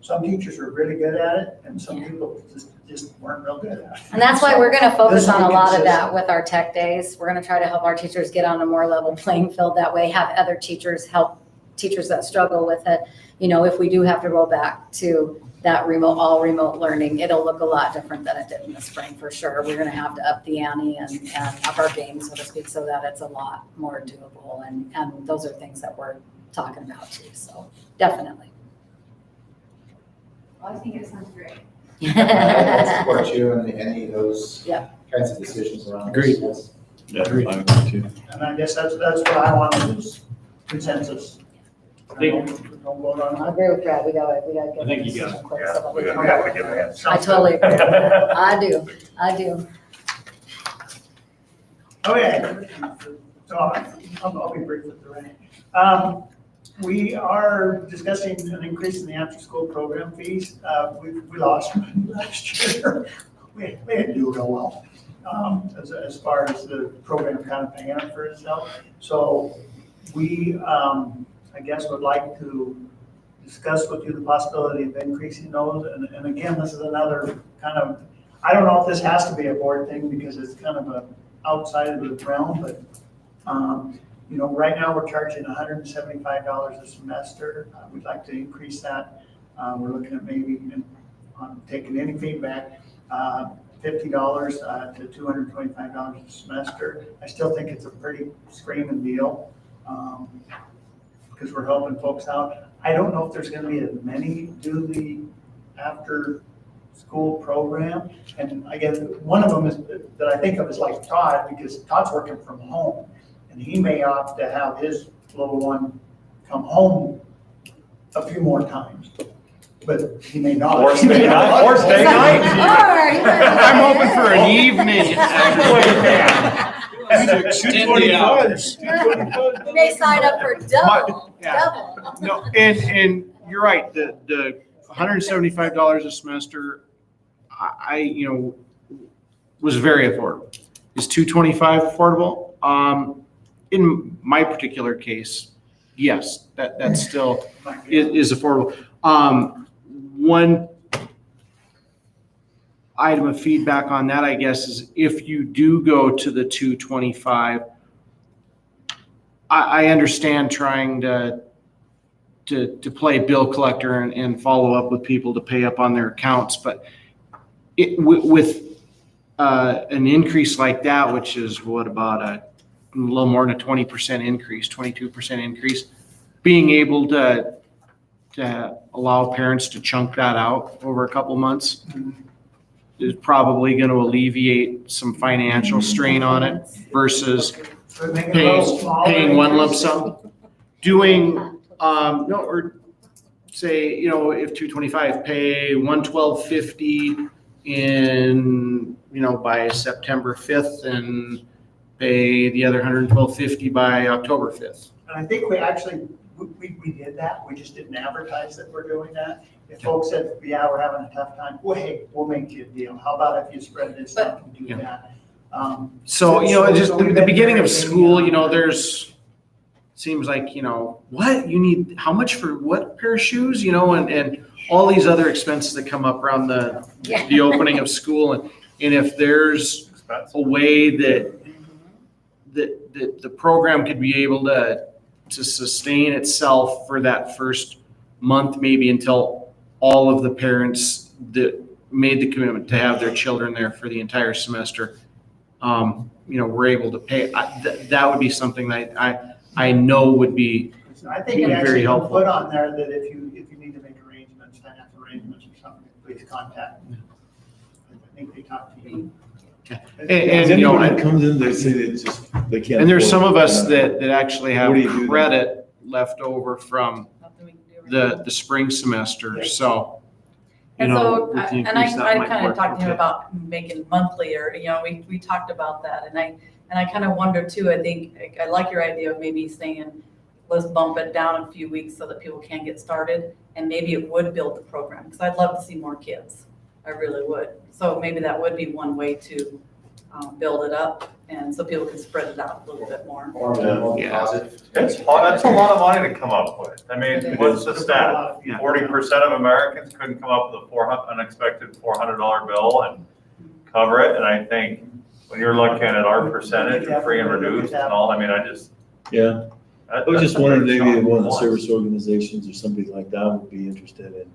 some teachers are really good at it and some Yeah. people just weren't real good at it. And that's why we're gonna focus This on a will be lot of that consistent. with our tech days. We're gonna try to help our teachers get on a more level playing field that way, have other teachers help teachers that struggle with it. If we do have to roll back to that all remote learning, it'll look a lot different than it did in the spring for sure. We're gonna have to up the ante and up our game, so to speak, so that it's a lot more doable. And those are things that we're talking about too, so definitely. I think it sounds great. I support you in any of those Yeah. kinds of decisions around. Agreed. this. Yeah, I would too. And I guess that's what I want is consensus. Think- Don't vote on I it. agree with Brad, we gotta get. I think the you got it. decision quick Yeah, so that we can- gotta give a hand. I totally agree. I do. Okay, so I'll be brief with the rain. We are discussing an increase in the after-school program fees. We lost money last year. We didn't do real well, as far as the program kind of paying up for itself. So we, I guess, would like to discuss with you the possibility of increasing those. And again, this is another kind of, I don't know if this has to be a board thing because it's kind of outside of the realm, but, right now we're charging $175 a semester. We'd like to increase that. We're looking at maybe, taking any feedback, $50 to $225 a semester. I still think it's a pretty screaming deal, because we're helping folks out. I don't know if there's gonna be as many do the after-school program. And I guess one of them is, that I think of is like Todd, because Todd's working from home. And he may opt to have his little one come home a few more times, but he may not. Or stay night, or stay night. I'm hoping for an evening. Extend the hours. You may sign up for double. No, and you're right, the $175 a semester, I was very affordable. Is $225 affordable? In my particular case, yes, that still is affordable. One item of feedback on that, I guess, is if you do go to the $225, I understand trying to play bill collector and follow up with people to pay up on their accounts, but with an increase like that, which is about a little more than a 20% increase, 22% increase, being able to allow parents to chunk that out over a couple months is probably going to alleviate some financial strain on it versus paying one lump sum. Doing, or say, if $225, pay $112.50 in, by September 5th and pay the other $112.50 by October 5th. And I think we actually, we did that, we just didn't advertise that we're doing that. If folks said, yeah, we're having a tough time, well, hey, we'll make you a deal. How about if you spread this out and do that? So, just the beginning of school, seems like, what, you need, how much for what pair of shoes, and all these other expenses that come up around the opening of school. And if there's a way that the program could be able to sustain itself for that first month, maybe until all of the parents that made the commitment to have their children there for the entire semester we're able to pay. That would be something that I know would be, I think Be we very actually can helpful. put on there that if you need to make arrangements, finance arrangements or something, please contact me. I think they talked to you. and, Does you know, anybody that comes in, they say they can't. and there's some of afford it. us that actually have What do you do then? credit left over from Nothing we can do right now. the spring semester, so. And so, with the and increase, that I might kind of work talked to him okay. about making monthly, or, we talked about that, and I kind of wonder too, I think, I like your idea of maybe saying, let's bump it down a few weeks so that people can get started, and maybe it would build the program, because I'd love to see more kids, I really would. So maybe that would be one way to build it up, and so people can spread it out a little bit more. Or more Yeah. positive. It's hard, that's a lot of money to come up with. I mean, It what's the There's a stat? lot of- 40% of Americans couldn't come up with a unexpected $400 bill and cover it, and I think when you're looking at our percentage of free and reduced and all, I mean, Yeah, I was just wondering, maybe one of the service organizations or something like that would be interested in.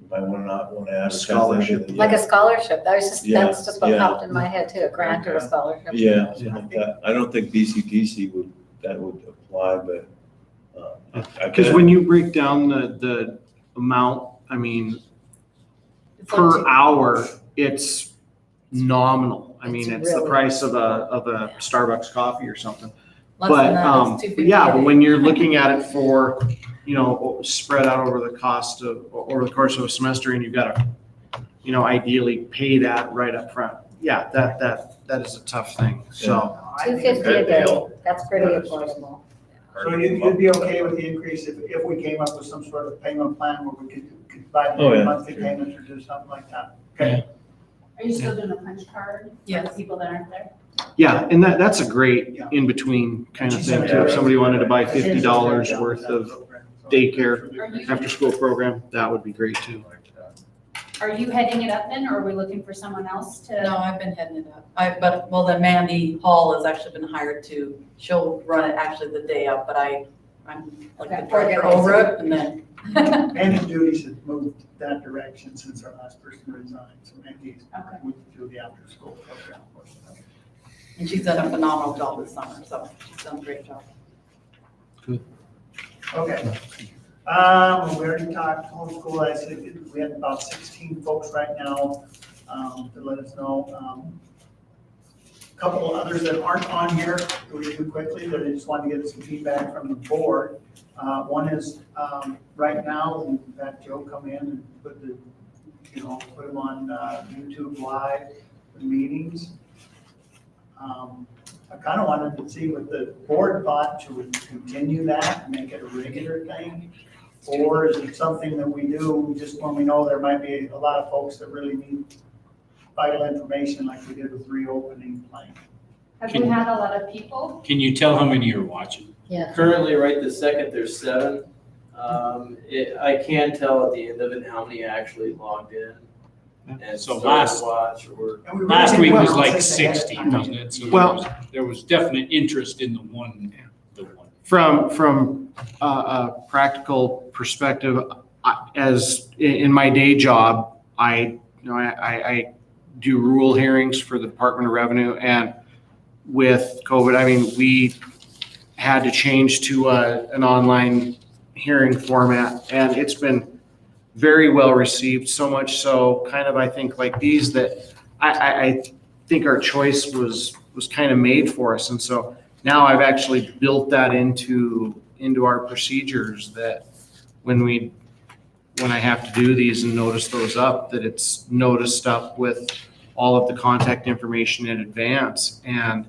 You might not want to advertise. Scholarship. Like a scholarship, that's Yeah, just what yeah. popped in my head too, a grant or a scholarship. Yeah, something like that. I don't think BCTC would apply, but, I Because bet- when you break down the amount, I mean, It's like per two- hour, it's nominal. I mean, It's it's the really- price of a Starbucks coffee or something. Less But, than that, it's $250 yeah, a but day. when you're looking at it for, spread out over the course of a semester, and you've got to, ideally pay that right up front. Yeah, that is a tough thing, so. I think it's $250 a Good day, deal. that's pretty affordable. So you'd be okay with the increase if we came up with some sort of payment plan where we could buy Oh, yeah. monthly payments or do something like that? Okay. Are you still doing a punch card for the Yes. people that aren't there? Yeah, and that's a great Yeah. in-between kind of She thing said too. If that. somebody wanted to buy I changed the $50 breakdown worth of that of program, so- daycare, Are you, after-school program, that would be great too. are you heading it up then, or are we looking for someone else to? No, I've been heading it up. Well, then Mandy Hall has actually been hired she'll run it actually the day up, but I'm like the Okay, director over it, and then. Mandy's duties have moved that direction since our last person resigned, so Mandy's Okay. moved to the after-school program. And she's done a phenomenal job this summer, so she's done a great job. Okay. We already talked homeschool, I said we have about 16 folks right now, to let us know. A couple of others that aren't on here, that we do quickly, that I just wanted to get some feedback from the board. One is, right now, we've had Joe come in and put them on, YouTube Live, the meetings. I kind of wanted to see what the board thought, should we continue that and make it a regular thing? Or is it something that we do just when we know there might be a lot of folks that really need vital information like we did with reopening plan? Have we had a lot of people? Can you tell how many are watching? Yeah. Currently, right this second, there's 7. I can tell at the end of it how many actually logged in. And So started last- to watch or. And we really Last didn't week was want like to say ahead of 60, time. wasn't it? So Well- there was definite interest in the one. From a practical perspective, as in my day job, I do rural hearings for the Department of Revenue, and with COVID, I mean, we had to change to an online hearing format, and it's been very well received, so much so, kind of, I think, like these, that I think our choice was kind of made for us, and so now I've actually built that into our procedures, that when I have to do these and notice those up, that it's noticed up with all of the contact information in advance. And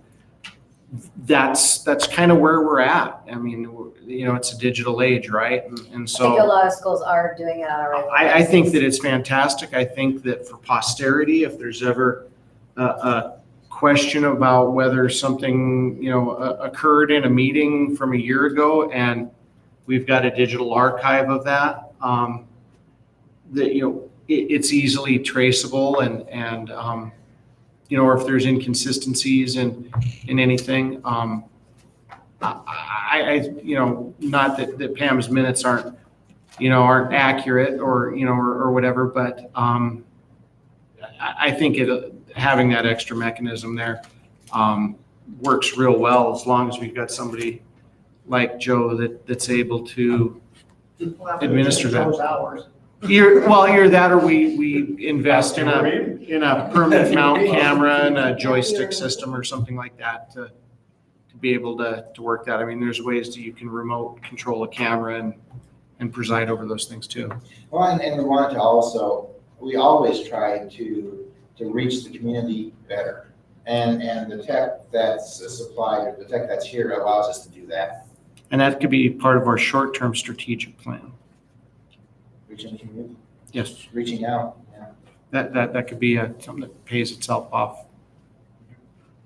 that's kind of where we're at. I mean, it's a digital age, right? And I think a so lot of schools are doing it on a regular I think basis. that it's fantastic. I think that for posterity, if there's ever a question about whether something, occurred in a meeting from a year ago, and we've got a digital archive of that, it's easily traceable, and or if there's inconsistencies in anything, I not that Pam's minutes aren't accurate or whatever, but I think having that extra mechanism there works real well as long as we've got somebody like Joe that's able to We'll have to administer change that. those hours. Either that or we invest in a permanent mount camera and a joystick system or something like that to be able to work that. I mean, there's ways that you can remote control a camera and preside over those things too. Well, and we wanted to also, we always try to reach the community better. And the tech that's supplied, the tech that's here allows us to do that, And that could be part of our short-term strategic plan. reaching the community, Yes, reaching out, yeah. that could be something that pays itself off.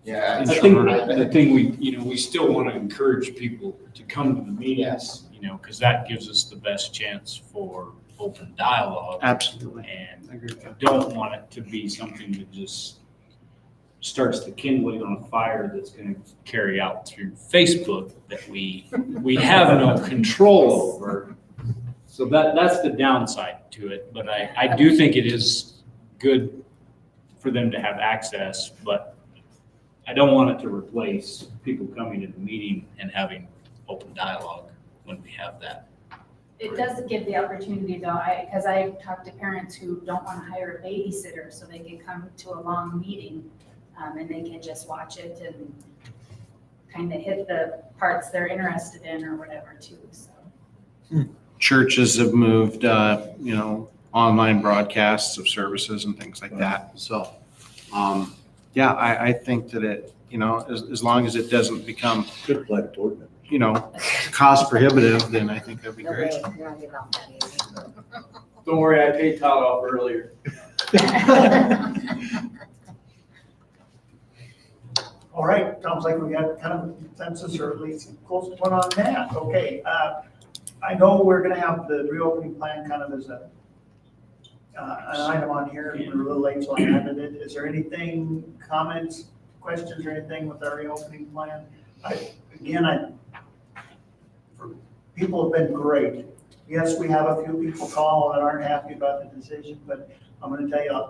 Yeah. I think the thing we still want to encourage people to come to the meetings, because that gives us the best chance for open dialogue. Absolutely. And I agree with I that. don't want it to be something that just starts the kindling on a fire that's going to carry out through Facebook that we have no control over. So that's the downside to it. But I do think it is good for them to have access, but I don't want it to replace people coming to the meeting and having open dialogue when we have that. It does give the opportunity though, because I talked to parents who don't want to hire a babysitter so they can come to a long meeting and they can just watch it and kind of hit the parts they're interested in or whatever too, so. Churches have moved, online broadcasts of services and things like that. So, yeah, I think that it, as long as it doesn't become, Good black board member. cost prohibitive, then I think that'd be No great. way, you're not getting off that easy. Don't worry, I paid Todd off earlier. All right, sounds like we got kind of a consensus or at least close to one on that. Okay, I know we're gonna have the reopening plan kind of as an item on here. We're a little late, so I added it. Is there anything, comments, questions or anything with our reopening plan? People have been great. Yes, we have a few people call that aren't happy about the decision, but I'm gonna tell you,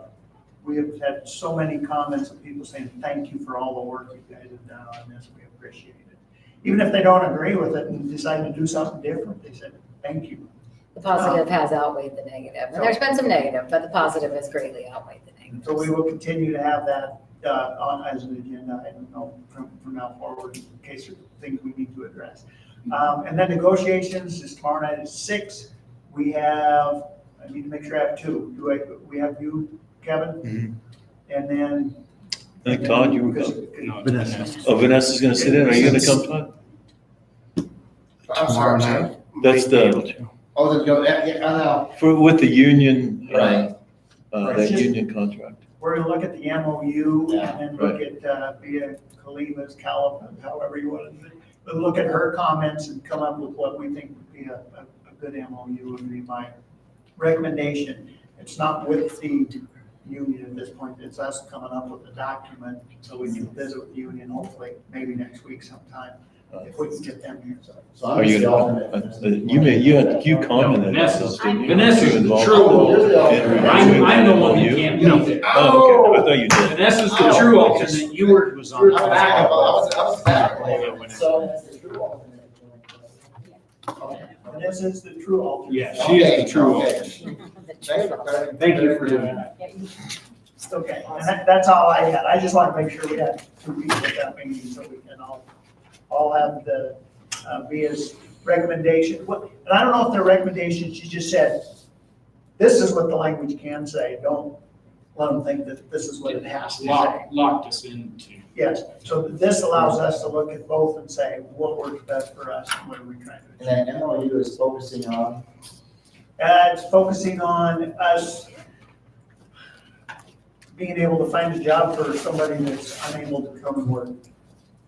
we have had so many comments of people saying, thank you for all the work you guys have done on this. We appreciate it. Even if they don't agree with it and decide to do something different, they said, thank you. The positive has outweighed the negative. And there's been some negative, but the positive has greatly outweighed the negative. So we will continue to have that on as an agenda item from now forward in case there's things we need to address. And then negotiations is tomorrow night at 6. We have, I need to make sure I have 2. We have you, Kevin? And then. I think Todd, you were because- going. No, Vanessa. Oh, Vanessa's gonna sit in. Are you gonna come, Todd? Tomorrow night. That's the, Oh, the go, yeah, I know. with the union, Right. that union contract. We're gonna look at the MOU Yeah, and then look at Via Khalifa's, however you want to, but look at her comments and come up with what we think would be a good MOU would be my recommendation. It's not with the union at this point, it's us coming up with a document so we can visit with the union hopefully, maybe next week sometime, if we can get them here. So Are I'm you the gonna, alternate. you commented. on Vanessa's- this, didn't you? Vanessa's You the involved true in alternate. I'm the one that can't No. meet it. Oh, okay, I thought you did. Vanessa's the true alternate. You were, was on. I was back. So. This is the true alternate. Yeah, she is the true Okay, alternate. The Thanks truth. for clarifying. Thank you for doing that. It's okay, and that's all I had. I just want to make sure we had 2 people at that meeting so we can all have the, Via's recommendation. And I don't know if their recommendation, she just said, this is what the language can say. Don't let them think that this is what it has to say. Locked us into. Yes, so this allows us to look at both and say, what works best for us and what are we trying to achieve? And then MOU is focusing on, It's focusing on us being able to find a job for somebody that's unable to come and work.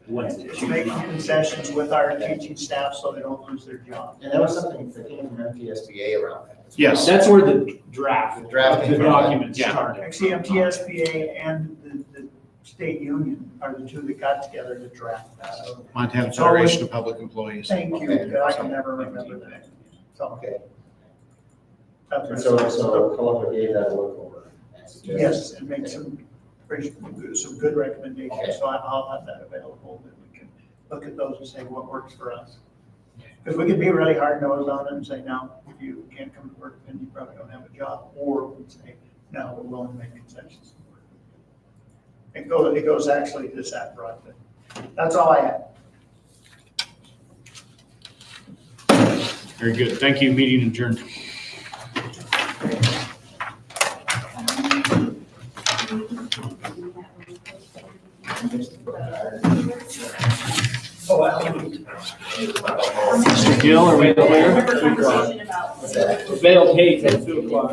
It's making concessions with our teaching staff so they don't lose their job. and there was something that came from MTSBA around that. Yes. That's where the draft, The draft the came from. document Yeah. started. Actually, MTSBA and the state union are the 2 that got together to draft that. Montana Federation of Public Employees. Thank you, I can never remember that. So, Okay, that's and what so Columbia gave that a look over. and suggested- yes, and make some some good recommendations, so I'll have that available, that we can look at those and say what works for us. Because we could be really hard-nosed on it and say, no, if you can't come to work, then you probably don't have a job, or we say, no, we're willing to make concessions. It goes actually this that broad, but that's all I have. Very good. Thank you. Meeting adjourned. Mr. Gill, are we clear? 2 o'clock. Veiled hate at 2 o'clock.